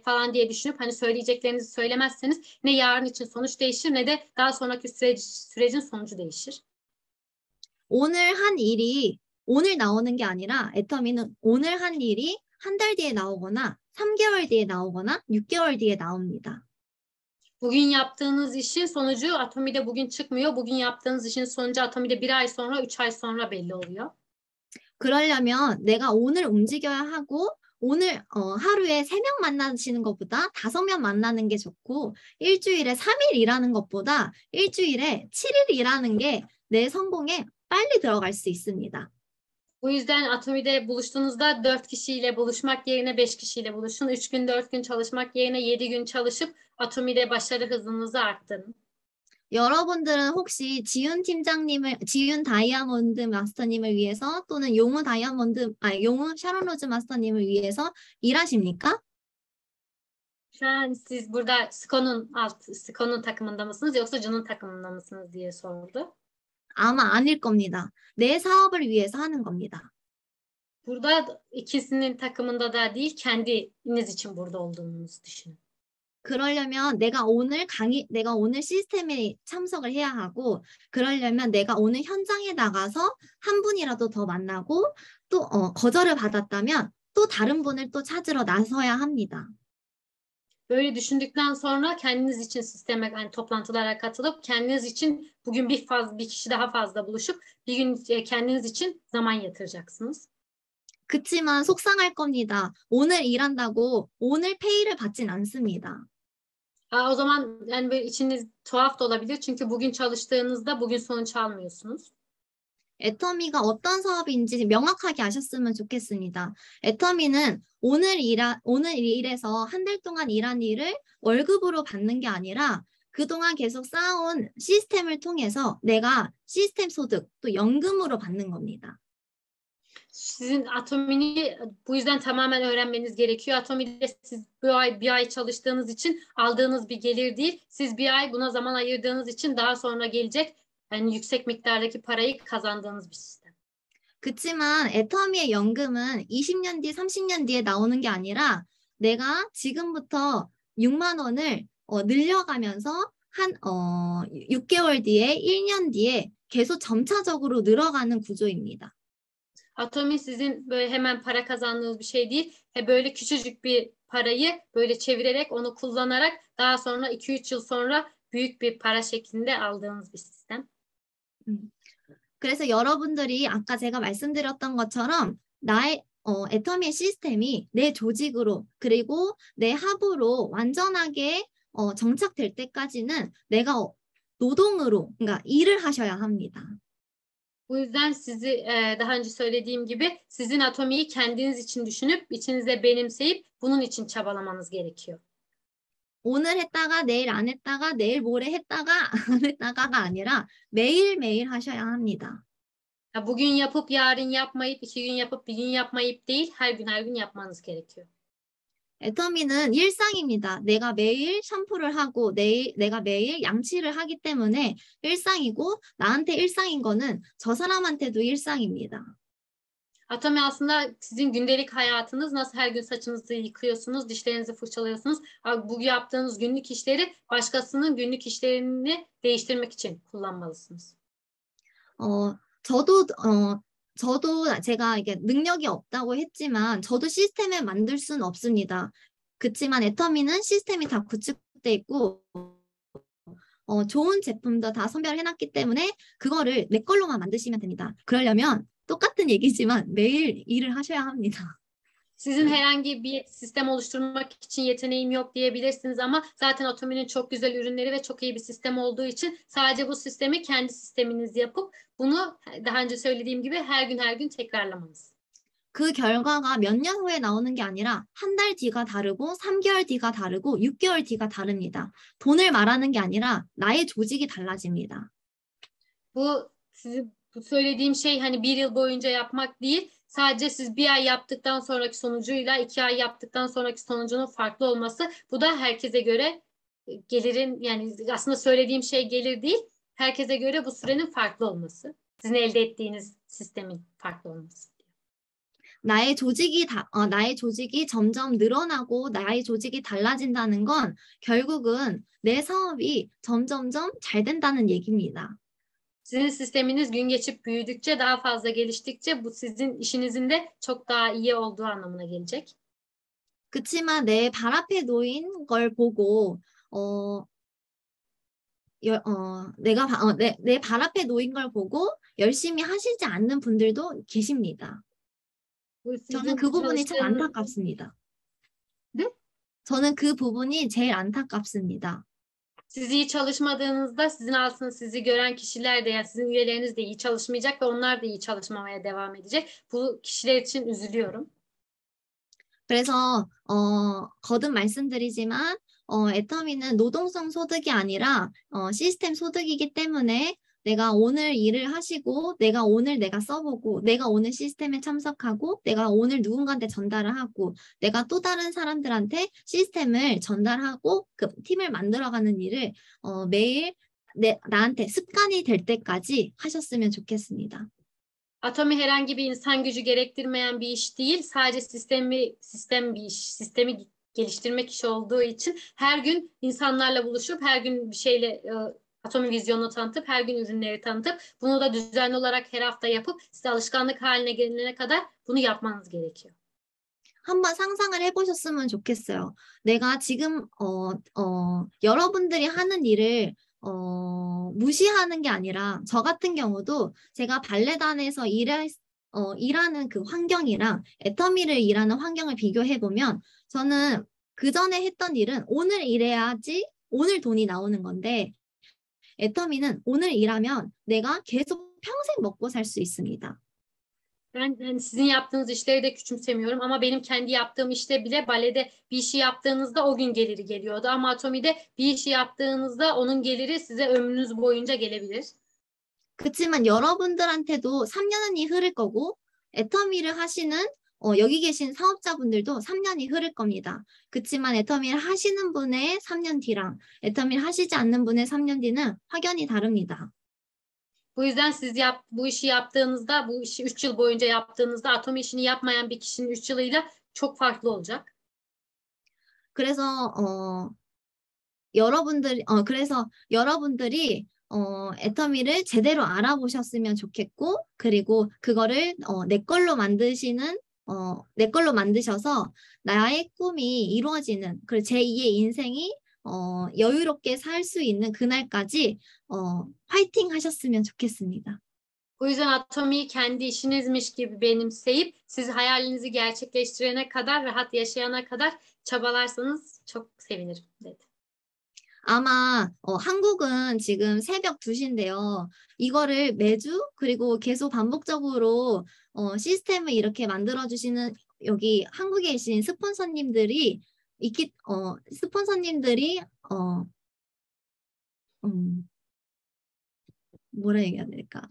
falan diye düşünüp hani söyleyeceklerinizi söylemezseniz ne yarın için sonuç değişir ne de daha sonraki sürecin sonucu değişir. 오늘 나오는 게 아니라 애터미는 오늘 한 일이 한 달 뒤에 나오거나 3개월 뒤에 나오거나 6개월 뒤에 나옵니다. Bugün yaptığınız işin sonucu Atomi'de bugün çıkmıyor. Bugün yaptığınız işin sonucu Atomi'de 1 ay sonra, 3 ay sonra belli oluyor. 그러려면 내가 오늘 움직여야 하고 오늘 하루에 3명 만나시는 것보다 5명 만나는 게 좋고 일주일에 3일 일하는 것보다 일주일에 7일 일하는 게 내 성공에 빨리 들어갈 수 있습니다. Bu yüzden Atomi'de buluştuğunuzda 4 kişiyle buluşmak yerine 5 kişiyle buluşun. 3 gün 4 gün çalışmak yerine 7 gün çalışıp Atomi'de başarı hızınızı arttırın. 여러분들은 혹시 지윤 다이아몬드 마스터님을 위해서 또는 용우 샤론 로즈 마스터님을 위해서 일하십니까? Şu an siz burada Skon'un takımında mısınız yoksa Jun'un takımında mısınız diye sordu. 아마 아닐 겁니다. 내 사업을 위해서 하는 겁니다. Burada ikisinin takımında da değil, kendiniz için burada olduğunuzu düşünün. 그러려면 내가 오늘 시스템에 참석을 해야 하고, 그러려면 내가 오늘 현장에 나가서 한 분이라도 더 만나고, 또 거절을 받았다면 또 다른 분을 또 찾으러 나서야 합니다. Böyle düşündükten sonra kendiniz için sisteme, yani toplantılara katılıp kendiniz için bugün bir kişi daha fazla buluşup bir gün kendiniz için zaman yatıracaksınız. 그치만 속상할 겁니다. 오늘 일한다고 오늘 페이를 받진 않습니다. O zaman yani böyle içiniz tuhaf da olabilir çünkü bugün çalıştığınızda bugün sonuç almıyorsunuz. 애터미가 어떤 사업인지 명확하게 아셨으면 좋겠습니다. 애터미는 오늘 일에서 한 달 동안 일한 일을 월급으로 받는 게 아니라 그동안 계속 쌓아온 시스템을 통해서 내가 시스템 소득 또 연금으로 받는 겁니다. Sizin Atomi'ni bu yüzden tamamen öğrenmeniz gerekiyor. Atomi'de siz bir ay çalıştığınız için aldığınız bir gelir değil. Siz bir ay buna zaman ayırdığınız için daha sonra gelecek yani yüksek miktardaki parayı kazandığınız bir sistem. 그치만 애터미의 연금은 20년 뒤, 30년 뒤에 나오는 게 아니라 내가 지금부터 6만 원을 늘려가면서 한 6개월 뒤에, 1년 뒤에 계속 점차적으로 늘어가는 구조입니다. Atomi sizin böyle hemen para kazandığınız bir şey değil. Böyle küçücük bir parayı böyle çevirerek onu kullanarak daha sonra 2-3 yıl sonra büyük bir para şeklinde aldığınız bir sistem. 그래서 여러분들이 아까 제가 말씀드렸던 것처럼 애터미의 시스템이 내 조직으로 그리고 내 합으로 완전하게 정착될 때까지는 내가 노동으로, 그러니까 일을 하셔야 합니다. Bu yüzden daha önce söylediğim gibi sizin Atomi'yi kendiniz için düşünüp içinize benimseyip bunun için çabalamanız gerekiyor. 오늘 했다가 내일 안 했다가 내일 모레 했다가 안 했다가가 아니라 매일매일 하셔야 합니다. Bugün yapıp yarın yapmayıp 2 gün yapıp 1 gün yapmayıp değil her gün yapmanız gerekiyor. 애터미는 일상입니다. 내가 매일 샴푸를 하고 내가 매일 양치를 하기 때문에 일상이고 나한테 일상인 거는 저 사람한테도 일상입니다. Atomi aslında sizin gündelik hayatınız. Nasıl her gün saçınızı yıkıyorsunuz, dişlerinizi fırçalıyorsunuz. Bu yaptığınız günlük işleri başkasının günlük işlerini değiştirmek için kullanmalısınız. 저도 제가 이게 능력이 없다고 했지만 저도 시스템을 만들 수는 없습니다. 그렇지만 애터미는 시스템이 다 구축돼 있고 좋은 제품도 다 선별해놨기 때문에 그거를 내 걸로만 만드시면 됩니다. 그러려면 똑같은 얘기지만 매일 일을 하셔야 합니다. Sizin herhangi bir sistem oluşturmak için yeteneğim yok diyebilirsiniz ama zaten Atomi'nin çok güzel ürünleri ve çok iyi bir sistem olduğu için sadece bu sistemi kendi sisteminiz yapıp bunu daha önce söylediğim gibi her gün tekrarlamanız. 그 결과가 몇 년 후에 나오는 게 아니라 한 달 뒤가 다르고 3개월 뒤가 다르고 6개월 뒤가 다릅니다. 돈을 말하는 게 아니라 나의 조직이 달라집니다. Bu söylediğim şey hani 1 yıl boyunca yapmak değil. Sadece siz 1 ay yaptıktan sonraki sonucuyla 2 ay yaptıktan sonraki sonucunun farklı olması. Bu da herkese göre gelirin yani aslında söylediğim şey gelir değil. Herkese göre bu sürenin farklı olması. Sizin elde ettiğiniz sistemin farklı olması. 나의 조직이 점점 늘어나고 나의 조직이 달라진다는 건 결국은 내 사업이 점점점 잘 된다는 얘기입니다. Sizin sisteminiz gün geçip büyüdükçe, daha fazla geliştikçe bu sizin işinizin de çok daha iyi olduğu anlamına gelecek. 그치만 내 발 앞에 놓인 걸 보고 내 발 앞에 놓인 걸 보고 열심히 하시지 않는 분들도 계십니다. Bu 저는 sizin 그 부분이 참 çalıştığınız 안타깝습니다. Ne? 저는 그 부분이 제일 안타깝습니다. Siz iyi çalışmadığınızda sizin altında sizi gören kişiler de yani sizin üyeleriniz de iyi çalışmayacak ve onlar da iyi çalışmamaya devam edecek. Bu kişiler için üzülüyorum. 그래서 거듭 말씀드리지만 애터미는 노동성 소득이 아니라 시스템 소득이기 때문에 내가 오늘 일을 하시고 내가 오늘 내가 써보고 내가 오늘 시스템에 참석하고 내가 오늘 누군가한테 전달을 하고 내가 또 다른 사람들한테 시스템을 전달하고 그 팀을 만들어가는 일을 매일 나한테 습관이 될 때까지 하셨으면 좋겠습니다. Atomi herhangi bir insan gücü gerektirmeyen bir iş değil. Sadece sistem bir iş. Sistemi geliştirmek işi olduğu için her gün insanlarla buluşup her gün bir şeyle Atomi vizyonunu tanıtıp her gün ürünleri tanıtıp bunu da düzenli olarak her hafta yapıp size alışkanlık haline gelene kadar bunu yapmanız gerekiyor. 한번 상상을 해보셨으면 좋겠어요. 내가 지금 여러분들이 하는 일을 무시하는 게 아니라 저 같은 경우도 제가 발레단에서 일하는 그 환경이랑 애터미를 일하는 환경을 비교해보면 저는 그 전에 했던 일은 오늘 일해야지 오늘 돈이 나오는 건데 애터미는 오늘 일하면 내가 계속 평생 먹고 살 수 있습니다. Ben sizin yaptığınız işleri de küçümsemiyorum ama benim kendi yaptığım işte bile balede bir işi yaptığınızda o gün geliri geliyordu. Ama Atomi'de bir işi yaptığınızda onun geliri size ömrünüz boyunca gelebilir. 그렇지만 여러분들한테도 3년이 흐를 거고 애터미를 하시는 여기 계신 사업자분들도 3년이 흐를 겁니다. 그렇지만 애터미를 하시는 분의 3년 뒤랑 애터미를 하시지 않는 분의 3년 뒤는 확연히 다릅니다. Bu yüzden siz bu işi yaptığınızda, bu işi 3 yıl boyunca yaptığınızda Atomi işini yapmayan bir kişinin 3 yılıyla çok farklı olacak. 그래서 여러분들이 애터미를 제대로 알아보셨으면 좋겠고 그리고 그거를 내 걸로 만드셔서 나의 꿈이 이루어지는 그 제2의 인생이 여유롭게 살 수 있는 그날까지 파이팅 하셨으면 좋겠습니다. Bu yüzden Atomi'yi kendi işinizmiş gibi benimseyip siz hayalinizi gerçekleştirene kadar, rahat yaşayana kadar çabalarsanız çok sevinirim dedi. 아마 한국은 지금 새벽 2시인데요. 이거를 매주 그리고 계속 반복적으로 시스템을 이렇게 만들어주시는 여기 한국에 계신 스폰서님들이 뭐라 얘기해야 될까?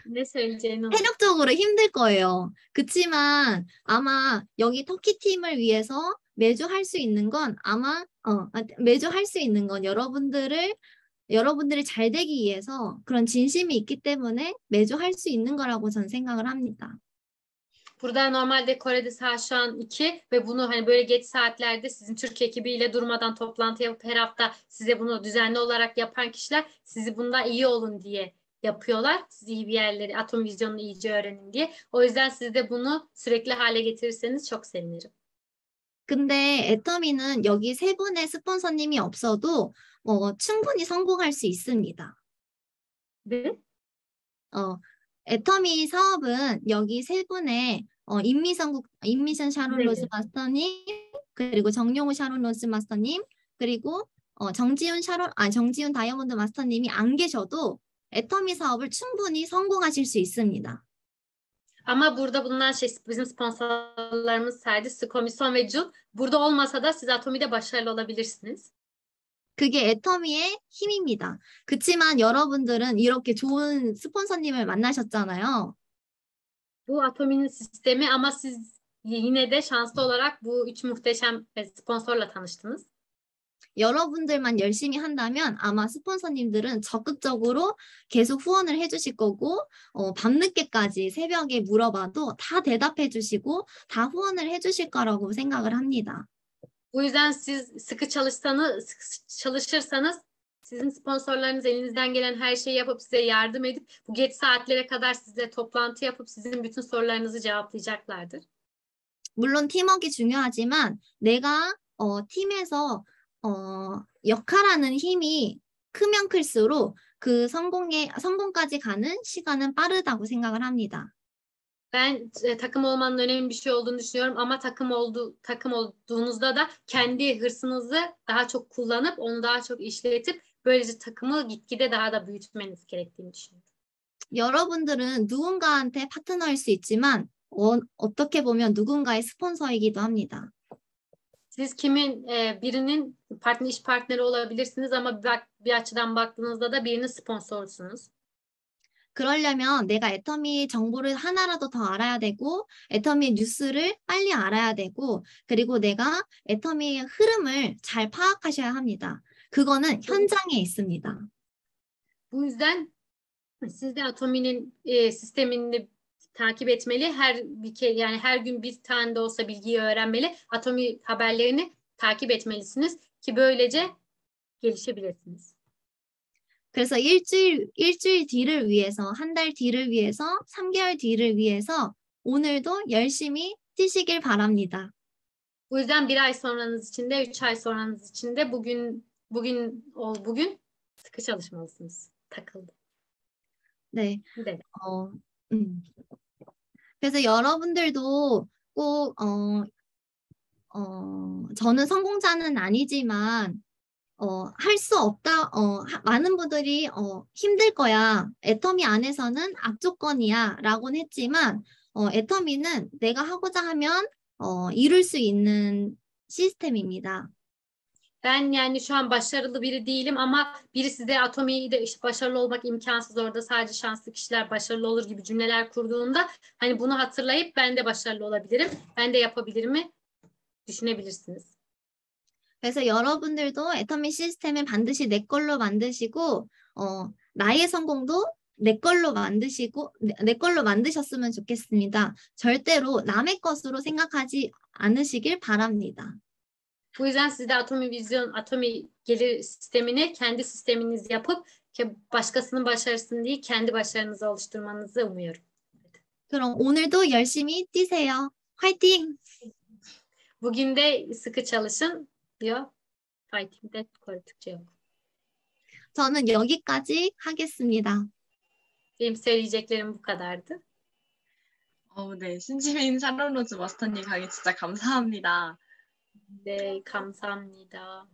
Ne söyleyeceğini 체력적으로 힘들 거예요. 그렇지만 아마 여기 터키 팀을 위해서 매주 할 수 있는 건 매주 할 수 있는 건 여러분들이 잘 되기 위해서 그런 진심이 있기 때문에 매주 할 수 있는 거라고 전 생각을 합니다. Burada normalde Kore'de saat şu an 2 ve bunu hani böyle geç saatlerde sizin Türk ekibiyle durmadan toplantı yapıp her hafta size bunu düzenli olarak yapan kişiler sizi bunda iyi olun diye yapıyorlar. Siz iyi bir yerleri, Atom Vizyonunu iyice öğrenin diye. O yüzden siz de bunu sürekli hale getirirseniz çok sevinirim. 근데 애터미는 여기 3분의 스폰서님이 없어도 충분히 성공할 수 있습니다. 네? 애터미 사업은 여기 3분의 임미션 샤론 로즈 마스터님 그리고 정용우 샤론 로즈 마스터님 그리고 정지훈 다이아몬드 마스터님이 안 계셔도 애터미 사업을 충분히 성공하실 수 있습니다. Ama burada bulunan bizim sponsorlarımız saydı. Komisyon ve Jul. Burada olmasa da siz Atomi'de başarılı olabilirsiniz. 그게 애터미의 힘입니다. 그렇지만 여러분들은 이렇게 좋은 스폰서님을 만나셨잖아요. Bu Atomi'nin sistemi ama siz yine de şanslı olarak bu 3 muhteşem sponsorla tanıştınız. 여러분들만 열심히 한다면 아마 스폰서님들은 적극적으로 계속 후원을 해주실 거고 밤늦게까지 새벽에 물어봐도 다 대답해 주시고 다 후원을 해주실 거라고 생각을 합니다. Bu yüzden siz sıkı çalışırsanız sizin sponsorlarınız elinizden gelen her şeyi yapıp size yardım edip bu geç saatlere kadar size toplantı yapıp sizin bütün sorularınızı cevaplayacaklardır. 물론 팀워크가 중요하지만 내가 팀에서 역할하는 힘이 크면 클수록 그 성공까지 가는 시간은 빠르다고 생각을 합니다. Ben takım olmanın önemli bir şey olduğunu düşünüyorum ama takım olduğunuzda da kendi hırsınızı daha çok kullanıp onu daha çok işletip böylece takımı gitgide daha da büyütmeniz gerektiğini düşünüyorum. 여러분들은 누군가한테 파트너일 수 있지만 어떻게 보면 누군가의 스폰서이기도 합니다. Siz birinin iş partneri olabilirsiniz ama bir açıdan baktığınızda da birinin sponsorsunuz. 그러려면 내가 애터미 정보를 하나라도 더 알아야 되고 애터미 뉴스를 빨리 알아야 되고 그리고 내가 애터미의 흐름을 잘 파악하셔야 합니다. 그거는 현장에 있습니다. Bu yüzden siz de Atomi'nin sistemini takip etmeli. Yani her gün bir tane de olsa bilgiyi öğrenmeli. Atomi haberlerini takip etmelisiniz ki böylece gelişebilirsiniz. 그래서 일주일 뒤를 위해서, 한 달 뒤를 위해서, 3개월 뒤를 위해서 오늘도 열심히 뛰시길 바랍니다. Bu yüzden bir ay sonranız için de, 3 ay sonranız için de bugün sıkı çalışmalısınız. Takıldı. 네. 네. 그래서 여러분들도 꼭 저는 성공자는 아니지만 할 수 없다. 많은 분들이 힘들 거야. 애터미 안에서는 악조건이야 라고는 했지만 애터미는 내가 하고자 하면 이룰 수 있는 시스템입니다. Ben yani şu an başarılı biri değilim ama biri size Atomi'yi de işte başarılı olmak imkansız, orada sadece şanslı kişiler başarılı olur gibi cümleler kurduğunda hani bunu hatırlayıp ben de başarılı olabilirim, ben de yapabilirimi düşünebilirsiniz. 그래서 여러분들도 애터미 시스템을 반드시 내 걸로 만드시고 나의 성공도 내 걸로 만드셨으면 좋겠습니다. 절대로 남의 것으로 생각하지 않으시길 바랍니다. Bu yüzden siz de Atomi gelir sistemini kendi sisteminiz yapıp başkasının başarısını değil kendi başarınızı oluşturmanızı umuyorum. 그럼 오늘도 열심히 뛰세요. 화이팅! Bugün de sıkı çalışın diyor. Fighting'de Türkçe yok. 저는 여기까지 하겠습니다. Benim söyleyeceklerim bu kadardı. 네, 신지민 샤론로즈 마스터님 강의 진짜 감사합니다. 네, 감사합니다.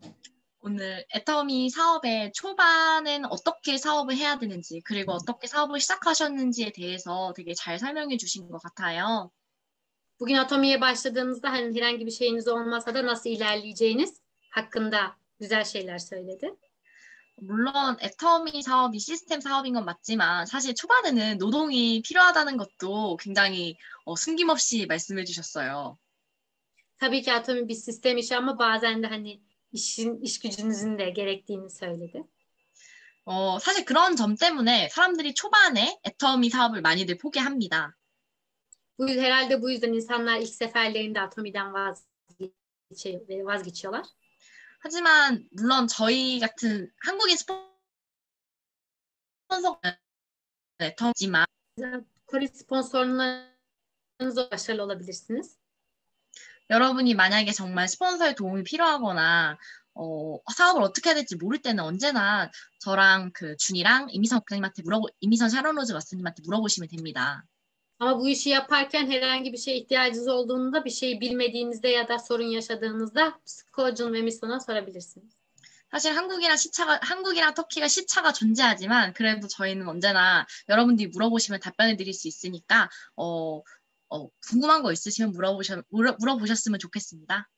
오늘 애터미 사업의 초반엔 어떻게 saab을 해야 되는지 그리고 ö떻게 사업을 시작하셨는지에 대해서 되게 잘 설명해 주신 것 같아요. Bugün Atomi'ye başladığınızda hani herhangi bir şeyiniz olmasa da nasıl ilerleyeceğiniz hakkında güzel şeyler söyledi. 물론 애터미 사업이 시스템 사업인 건 맞지만 사실 초반에는 노동이 필요하다는 것도 굉장히 숨김없이 말씀해 주셨어요. Tabii ki Atomi bir sistem işi ama bazen de hani iş gücünüzün de gerektiğini söyledi. 사실 그런 점 때문에 사람들이 초반에 애터미 사업을 많이들 포기합니다. Herhalde bu yüzden insanlar ilk seferlerinde Atomi'den vazgeçiyorlar. 하지만 물론 저희 같은 한국인 스폰서는 애터미지만 Kore sponsorlarınızla başarılı olabilirsiniz. 여러분이 만약에 정말 스폰서의 도움이 필요하거나 사업을 어떻게 해야 될지 모를 때는 언제나 저랑 그 준이랑 이미선 샤론로즈 마스터님한테 물어보시면 됩니다. Ama bu işi yaparken herhangi bir şeye ihtiyacınız olduğunda, bir şeyi bilmediğinizde ya da sorun yaşadığınızda Sko준 ve Mison'a sorabilirsiniz. 사실 한국이랑 터키가 시차가 존재하지만 그래도 저희는 언제나 여러분들이 물어보시면 답변해 드릴 수 있으니까 궁금한 거 있으시면 물어보셨으면 좋겠습니다.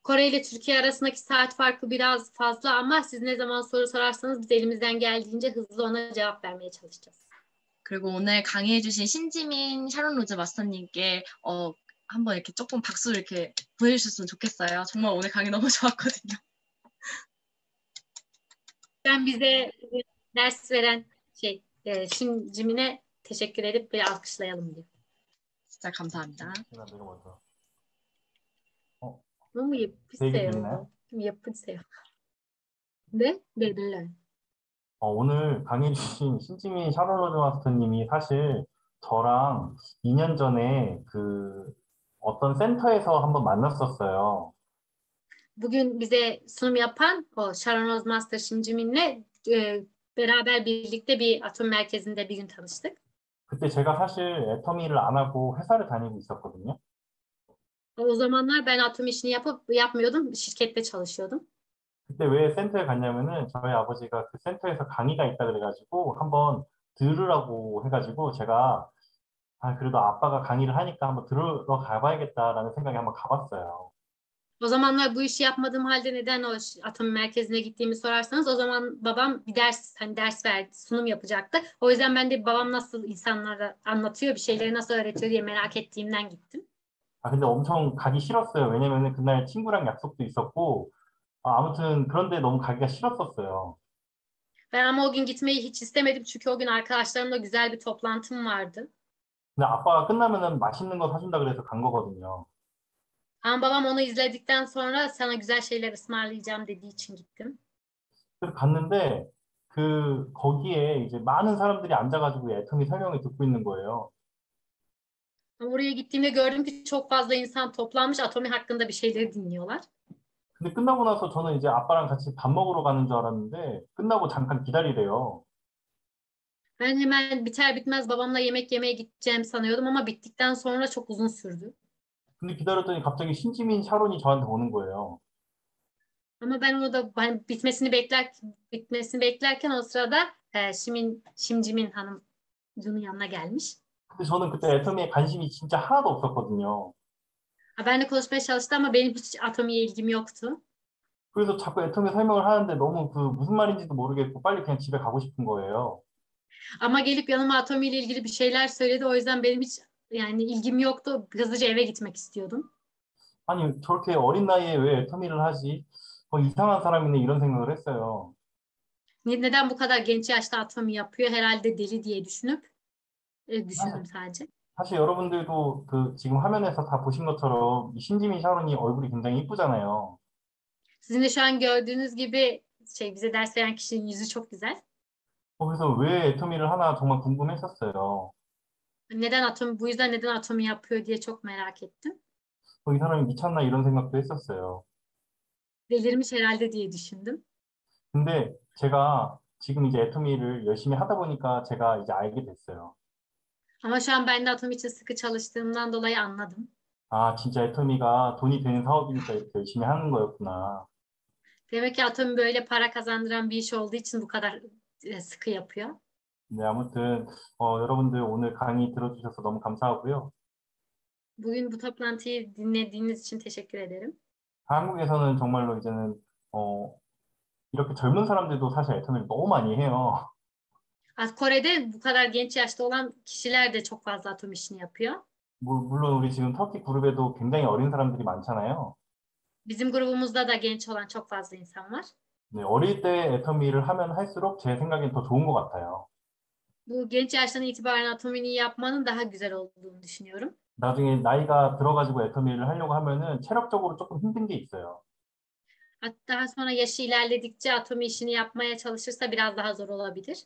Kore ile Türkiye arasındaki saat farkı biraz fazla ama siz ne zaman soru sorarsanız biz elimizden geldiğince hızlı ona cevap vermeye çalışacağız. 그리고 오늘 강의해주신 신지민 샤론로즈 마스터님께 한번 이렇게 조금 박수 이렇게 보내주셨으면 좋겠어요. 정말 오늘 강의 너무 좋았거든요. Ben bize ders veren Şincim'ine teşekkür edip bir alkışlayalım diyor. 진짜 감사합니다. 너무 예쁘세요. 예쁘세요. 네? 네, 들려요. 오늘 강의 주신 신지민 샤론로즈 마스터님이 사실 저랑 2년 전에 그 어떤 센터에서 한번 만났었어요. bugün bize sunum yapan o Sharon Rose Master Shinjimin'le beraber birlikte bir atom merkezinde bir gün tanıştık. 그때 제가 사실 애터미를 안 하고 회사를 다니고 있었거든요. O zamanlar ben atom işini yapmıyordum, şirkette çalışıyordum. 그때 왜 센터에 갔냐면은 저희 아버지가 그 센터에서 강의가 있다 그래가지고 한번 들으라고 해가지고 제가 아 그래도 아빠가 강의를 하니까 한번 들으러 가봐야겠다라는 생각에 한번 가봤어요. O zamanlar bu işi yapmadığım halde neden o atom merkezine gittiğimi sorarsanız o zaman babam bir ders verdi, sunum yapacaktı. O yüzden ben de babam nasıl insanlara anlatıyor, bir şeyleri nasıl öğretiyor diye merak ettiğimden gittim. 아 근데 엄청 가기 싫었어요. 왜냐면은 그날 친구랑 약속도 있었고 아무튼 그런데 너무 가기가 싫었었어요. Ben ama o gün gitmeyi hiç istemedim çünkü o gün arkadaşlarımla güzel bir toplantım vardı. 근데 아빠가 끝나면은 맛있는 거 사준다 그래서 간 거거든요. Ama babam onu izledikten sonra sana güzel şeyler ısmarlayacağım dediği için gittim. 그래서 갔는데 그 거기에 이제 많은 사람들이 앉아가지고 애터미 설명을 듣고 있는 거예요. Ama oraya gittiğimde gördüm ki çok fazla insan toplanmış atomi hakkında bir şeyleri dinliyorlar. 근데 끝나고 나서 저는 이제 아빠랑 같이 밥 먹으러 가는 줄 알았는데 끝나고 잠깐 기다리래요. Ben hemen biter bitmez babamla yemek yemeye gideceğim sanıyordum ama bittikten sonra çok uzun sürdü. 근데 기다렸더니 갑자기 신지민 샤론이 저한테 오는 거예요. Ama ben orada bitmesini beklerken o sırada Şimcimin Hanım Jun'un yanına gelmiş. 근데 저는 그때 애터미에 관심이 진짜 하나도 없었거든요. Benle konuşmaya çalıştı ama benim hiç atomiye ilgim yoktu. 그래서 자꾸 애터미 설명을 하는데 너무 그 무슨 말인지도 모르겠고 빨리 그냥 집에 가고 싶은 거예요. Ama gelip yanıma atomiyle ilgili bir şeyler söyledi. O yüzden benim hiç yani ilgim yoktu. Hızlıca eve gitmek istiyordum. 아니 저렇게 어린 나이에 왜 애터미를 하지? 이상한 사람이네 이런 생각을 했어요. Neden bu kadar genç yaşta atomi yapıyor? Herhalde deli diye düşündüm sadece. 사실 여러분들도 그 지금 화면에서 다 보신 것처럼 이 신지민 샤론이 얼굴이 굉장히 이쁘잖아요. Sizin de şu an gördüğünüz gibi bize ders veren kişinin yüzü çok güzel. 그래서 왜 애터미를 하나 정말 궁금했었어요. Bu yüzden neden atomi yapıyor diye çok merak ettim. 이 사람이 미쳤나 이런 생각도 했었어요. Delirmiş herhalde diye düşündüm. 근데 제가 지금 이제 애터미를 열심히 하다 보니까 제가 이제 알게 됐어요. Ama şu an ben de atomi için sıkı çalıştığımdan dolayı anladım. 아, 진짜 애터미가 돈이 되는 사업이니까 이렇게 열심히 하는 거였구나. Demek ki atomi böyle para kazandıran bir iş olduğu için bu kadar sıkı yapıyor. 네, 아무튼 여러분들 오늘 강의 들어주셔서 너무 감사하고요. Bugün bu toplantıyı dinlediğiniz için teşekkür ederim. 한국에서는 정말로 이제는 이렇게 젊은 사람들도 사실 애터미를 너무 많이 해요. Kore'de bu kadar genç yaşta olan kişiler de çok fazla atom işini yapıyor. 물론 우리 지금 터키 그룹에도 굉장히 어린 사람들이 많잖아요. Bizim grubumuzda da genç olan çok fazla insan var. 네, 어릴 때 애터미를 하면 할수록 제 생각엔 더 좋은 것 같아요. Bu genç yaştan itibaren atomini yapmanın daha güzel olduğunu düşünüyorum. 나중에 나이가 들어가지고 애터미를 하려고 하면은 체력적으로 조금 힘든 게 있어요. Daha sonra yaşı ilerledikçe atomi işini yapmaya çalışırsa biraz daha zor olabilir.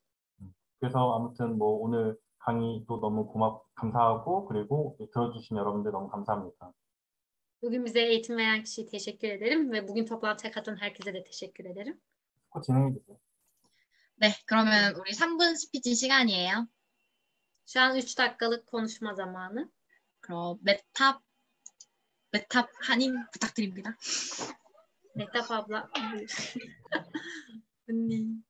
그래서 아무튼 뭐 오늘 강의도 너무 감사하고 그리고 들어주신 여러분들 너무 감사합니다. Bugün bize eğitim veren kişiye teşekkür ederim ve bugün toplantıya katılan herkese de teşekkür ederim. 꼭 진행해 주세요. 네, 그러면 우리 3분 스피치 시간이에요. Şu an 3 dakikalık konuşma zamanı. 그럼 메탑 한임 부탁드립니다. Mehtap abla. 언니.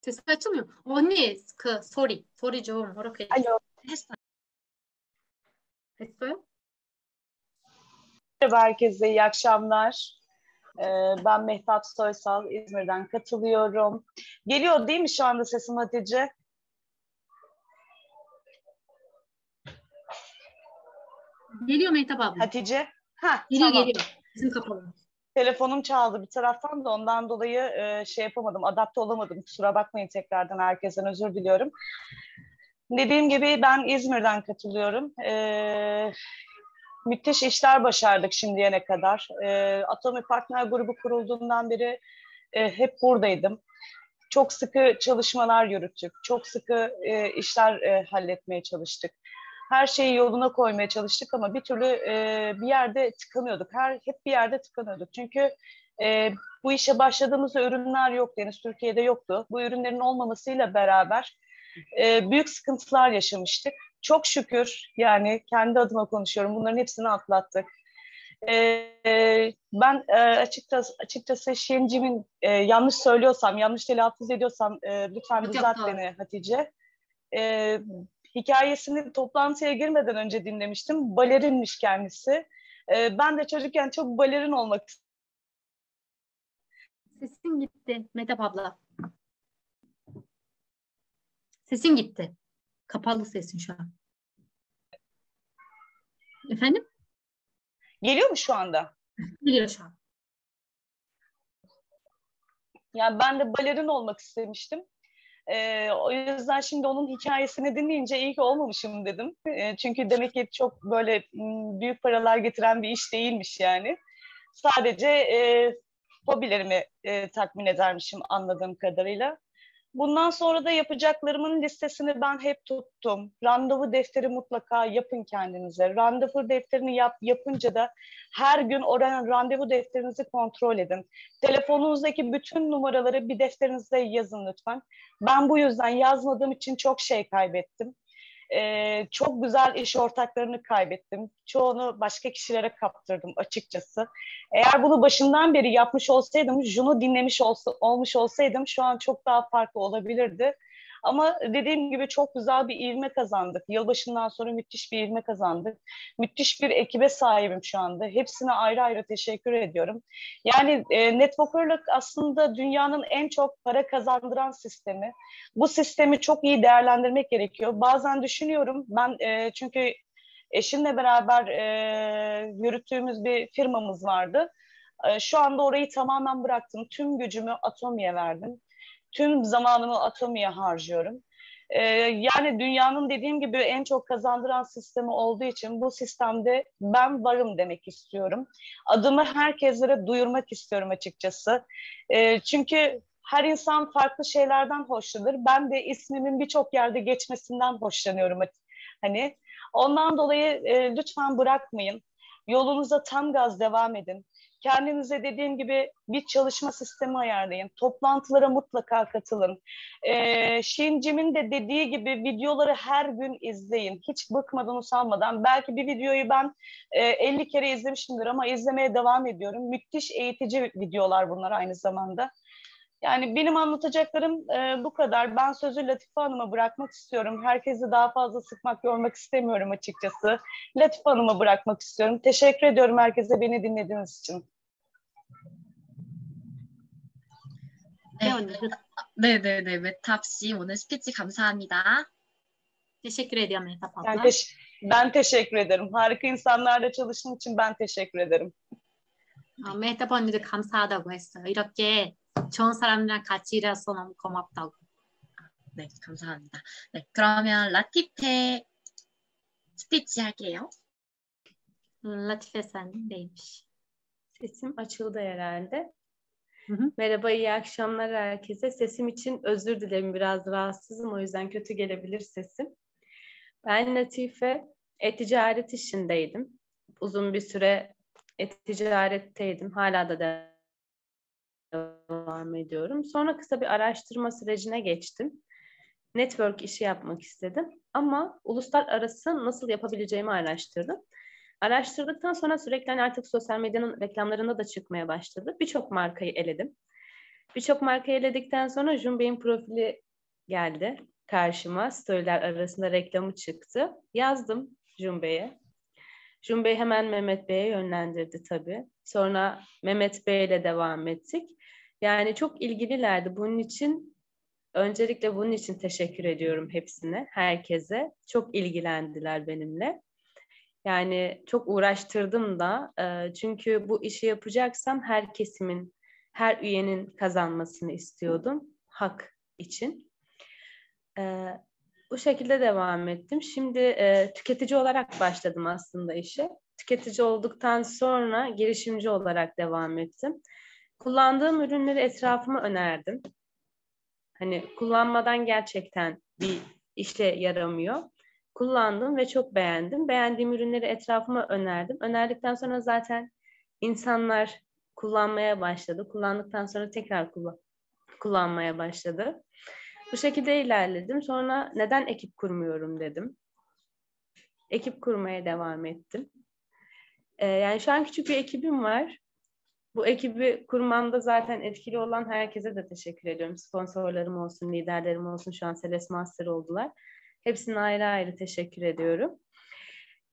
Ses açılmıyor. 언니, 소리 좀 그렇게 Alo, 했어요. 했어요? merhaba herkese, iyi akşamlar. Ben Mehtap Soysal, İzmir'den katılıyorum. Geliyor değil mi şu anda sesim Hatice? Geliyor Mehtap abla. Hatice? Ha, Geliyor tamam. geliyor. Bizim kapalı. Telefonum çaldı bir taraftan da ondan dolayı şey yapamadım, adapte olamadım. Kusura bakmayın tekrardan herkesten özür diliyorum. Dediğim gibi ben İzmir'den katılıyorum. Müthiş işler başardık şimdiye kadar. Atomi Partner Grubu kurulduğundan beri hep buradaydım. Çok sıkı çalışmalar yürüttük. Çok sıkı işler halletmeye çalıştık. Her şeyi yoluna koymaya çalıştık ama bir türlü bir yerde tıkanıyorduk. Hep bir yerde tıkanıyorduk. Çünkü bu işe başladığımızda ürünler yoktu. Henüz Türkiye'de yoktu. Bu ürünlerin olmamasıyla beraber büyük sıkıntılar yaşamıştık. Çok şükür, yani kendi adıma konuşuyorum, bunların hepsini atlattık. Ben açıkçası Şincim'in yanlış söylüyorsam, yanlış telaffuz ediyorsam lütfen Yok, düzelt doğru. beni Hatice. Hikayesini toplantıya girmeden önce dinlemiştim. Balerinmiş kendisi. Ben de çocukken çok balerin olmak istedim. Sesin gitti Mehtap abla. Sesin gitti. Kapalı sesin şu an. Efendim? Geliyor mu şu anda? Geliyor şu an. Yani ben de balerin olmak istemiştim. O yüzden şimdi onun hikayesini dinleyince iyi ki olmamışım dedim. Çünkü demek ki çok böyle büyük paralar getiren bir iş değilmiş yani. Sadece hobilerimi tatmin edermişim anladığım kadarıyla. Bundan sonra da yapacaklarımın listesini ben hep tuttum. Randevu defteri mutlaka yapın kendinize. Randevu defterini yapınca da her gün oranın randevu defterinizi kontrol edin. Telefonunuzdaki bütün numaraları bir defterinizde yazın lütfen. Ben bu yüzden yazmadığım için çok şey kaybettim. Çok güzel iş ortaklarını kaybettim. Çoğunu başka kişilere kaptırdım açıkçası. Eğer bunu başından beri yapmış olsaydım, Jun'u dinlemiş olmuş olsaydım şu an çok daha farklı olabilirdi. Ama dediğim gibi çok güzel bir ivme kazandık. Yılbaşından sonra müthiş bir ivme kazandık. Müthiş bir ekibe sahibim şu anda. Hepsine ayrı ayrı teşekkür ediyorum. Yani networkerlık aslında dünyanın en çok para kazandıran sistemi. Bu sistemi çok iyi değerlendirmek gerekiyor. Bazen düşünüyorum ben çünkü eşimle beraber yürüttüğümüz bir firmamız vardı. Şu anda orayı tamamen bıraktım. Tüm gücümü Atomi'ye verdim. Tüm zamanımı Atomi'ye harcıyorum. Yani dünyanın dediğim gibi en çok kazandıran sistemi olduğu için bu sistemde ben varım demek istiyorum. Adımı herkeslere duyurmak istiyorum açıkçası. Çünkü her insan farklı şeylerden hoşlanır. Ben de ismimin birçok yerde geçmesinden hoşlanıyorum. Hani ondan dolayı lütfen bırakmayın. Yolunuza tam gaz devam edin. Kendinize dediğim gibi bir çalışma sistemi ayarlayın. Toplantılara mutlaka katılın. Şincim'in de dediği gibi videoları her gün izleyin. Hiç bıkmadan usanmadan. Belki bir videoyu ben 50 kere izlemişimdir ama izlemeye devam ediyorum. Müthiş eğitici videolar bunlar aynı zamanda. Yani benim anlatacaklarım bu kadar. Ben sözü Latife Hanım'a bırakmak istiyorum. Herkesi daha fazla sıkmak, yormak istemiyorum açıkçası. Latife Hanım'a bırakmak istiyorum. Teşekkür ediyorum herkese beni dinlediğiniz için. 네네네. 메탑 씨 오늘 스피치 감사합니다. Teşekkür ediyorum Mehtap abla. Ben teşekkür ederim. Harika insanlarla çalıştığım için ben teşekkür ederim. 메htap 언니도 감사하다고 했어요. 이렇게 좋은 사람이랑 같이 일해서 너무 고맙다고. 네, 감사합니다. 네, 그러면 라티페 스피치 할게요. Latife sen neymiş? Sesim açıldı herhalde. Hı hı. Merhaba, iyi akşamlar herkese. Sesim için özür dilerim, biraz rahatsızım. O yüzden kötü gelebilir sesim. Ben Latife, e-ticaret işindeydim. Uzun bir süre e-ticaretteydim. Hala da devam ediyorum. Sonra kısa bir araştırma sürecine geçtim. Network işi yapmak istedim. Ama uluslararası nasıl yapabileceğimi araştırdım. Araştırdıktan sonra sürekli artık sosyal medyanın reklamlarında da çıkmaya başladı. Birçok markayı eledim. Birçok markayı eledikten sonra Junbei'nin profili geldi karşıma. Storyler arasında reklamı çıktı. Yazdım Junbei'ye. Junbei hemen Mehmet Bey'e yönlendirdi tabii. Sonra Mehmet Bey'le devam ettik. Yani çok ilgililerdi. Öncelikle bunun için teşekkür ediyorum hepsine, herkese. Çok ilgilendiler benimle. Yani çok uğraştırdım da çünkü bu işi yapacaksam her kesimin, her üyenin kazanmasını istiyordum hak için. Bu şekilde devam ettim. Şimdi tüketici olarak başladım aslında işe. Tüketici olduktan sonra girişimci olarak devam ettim. Kullandığım ürünleri etrafıma önerdim. Hani kullanmadan gerçekten bir işe yaramıyor. kullandım ve çok beğendim. Beğendiğim ürünleri etrafıma önerdim. Önerdikten sonra zaten insanlar kullanmaya başladı. Kullandıktan sonra tekrar kullanmaya başladı. Bu şekilde ilerledim. Sonra neden ekip kurmuyorum dedim. Ekip kurmaya devam ettim. Yani şu an küçük bir ekibim var. Bu ekibi kurmamda zaten etkili olan herkese de teşekkür ediyorum. Sponsorlarım olsun, liderlerim olsun, şu an Seles Master oldular. Hepsine ayrı ayrı teşekkür ediyorum.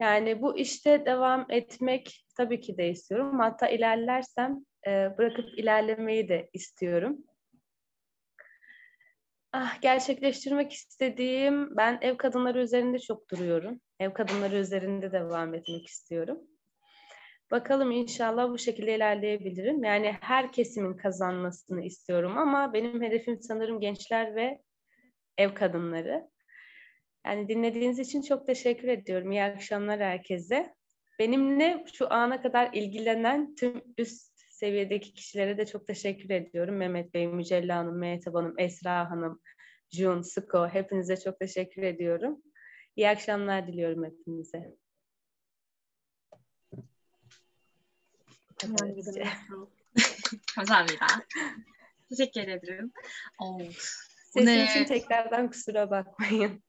Yani bu işte devam etmek tabii ki de istiyorum. Hatta ilerlersem bırakıp ilerlemeyi de istiyorum. Gerçekleştirmek istediğim, ben ev kadınları üzerinde çok duruyorum. Ev kadınları üzerinde devam etmek istiyorum. Bakalım inşallah bu şekilde ilerleyebilirim. Yani her kesimin kazanmasını istiyorum ama benim hedefim sanırım gençler ve ev kadınları. Yani dinlediğiniz için çok teşekkür ediyorum. İyi akşamlar herkese. Benimle şu ana kadar ilgilenen tüm üst seviyedeki kişilere de çok teşekkür ediyorum. Mehmet Bey, Mücella Hanım, Mehtap Hanım, Esra Hanım, Jun, Sıko, hepinize çok teşekkür ediyorum. İyi akşamlar diliyorum hepinize. 감사합니다. teşekkür ederim. Sesim için tekrardan kusura bakmayın.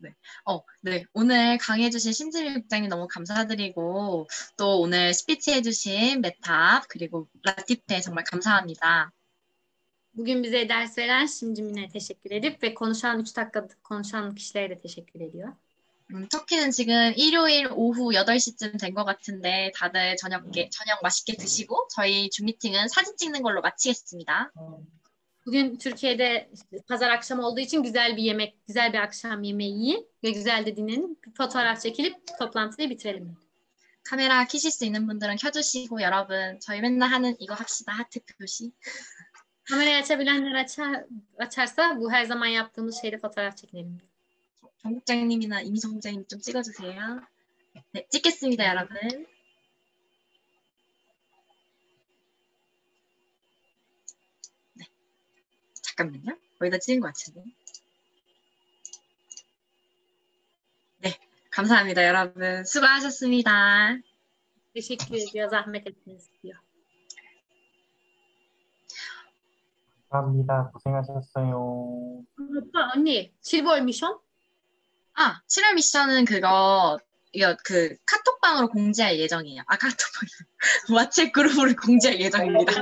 네. 오늘 강의해주신 신지미 국장님 너무 감사드리고 또 오늘 스피치 해주신 메탑 그리고 라티페 정말 감사합니다. Bugün bize ders veren Şimcimine teşekkür edip ve konuşan 3 dakika konuşan kişilere de teşekkür ediyor. 터키는 지금 일요일 오후 8시쯤 된 것 같은데 다들 저녁 맛있게 드시고 저희 줌 미팅은 사진 찍는 걸로 마치겠습니다. Bugün Türkiye'de pazar akşamı olduğu için güzel bir akşam yemeği yiyin ve güzel de dinlenin. Bir fotoğraf çekilip toplantıyı bitirelim. 카메라 켜실 수 있는 분들은 켜주시고 여러분 저희 맨날 하는 이거 합시다 하트 표시. Kamerayı açabilenler açarsa bu her zaman yaptığımız şeyde fotoğraf çekelim. 정 국장님이나 이미정 국장님 좀 찍어주세요. 네, 찍겠습니다, 여러분. 네, 잠깐만요. 거의 다 찍은 것 같은데. 네, 감사합니다, 여러분. 수고하셨습니다. Teşekkür ediyor, zahmet ettiniz diyor. 감사합니다. 고생하셨어요. Opa, 언니, 7월 미션? 7월 미션은 이거 그 카톡방으로 공지할 예정이에요. 카톡방 왓츠앱 그룹으로 공지할 예정입니다.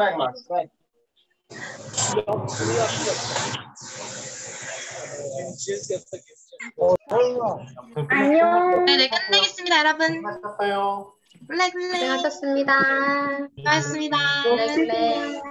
안녕. 네, 끝내겠습니다, 여러분. 수고하셨어요. 굴레. 고생하셨습니다. 수고하셨습니다. 네.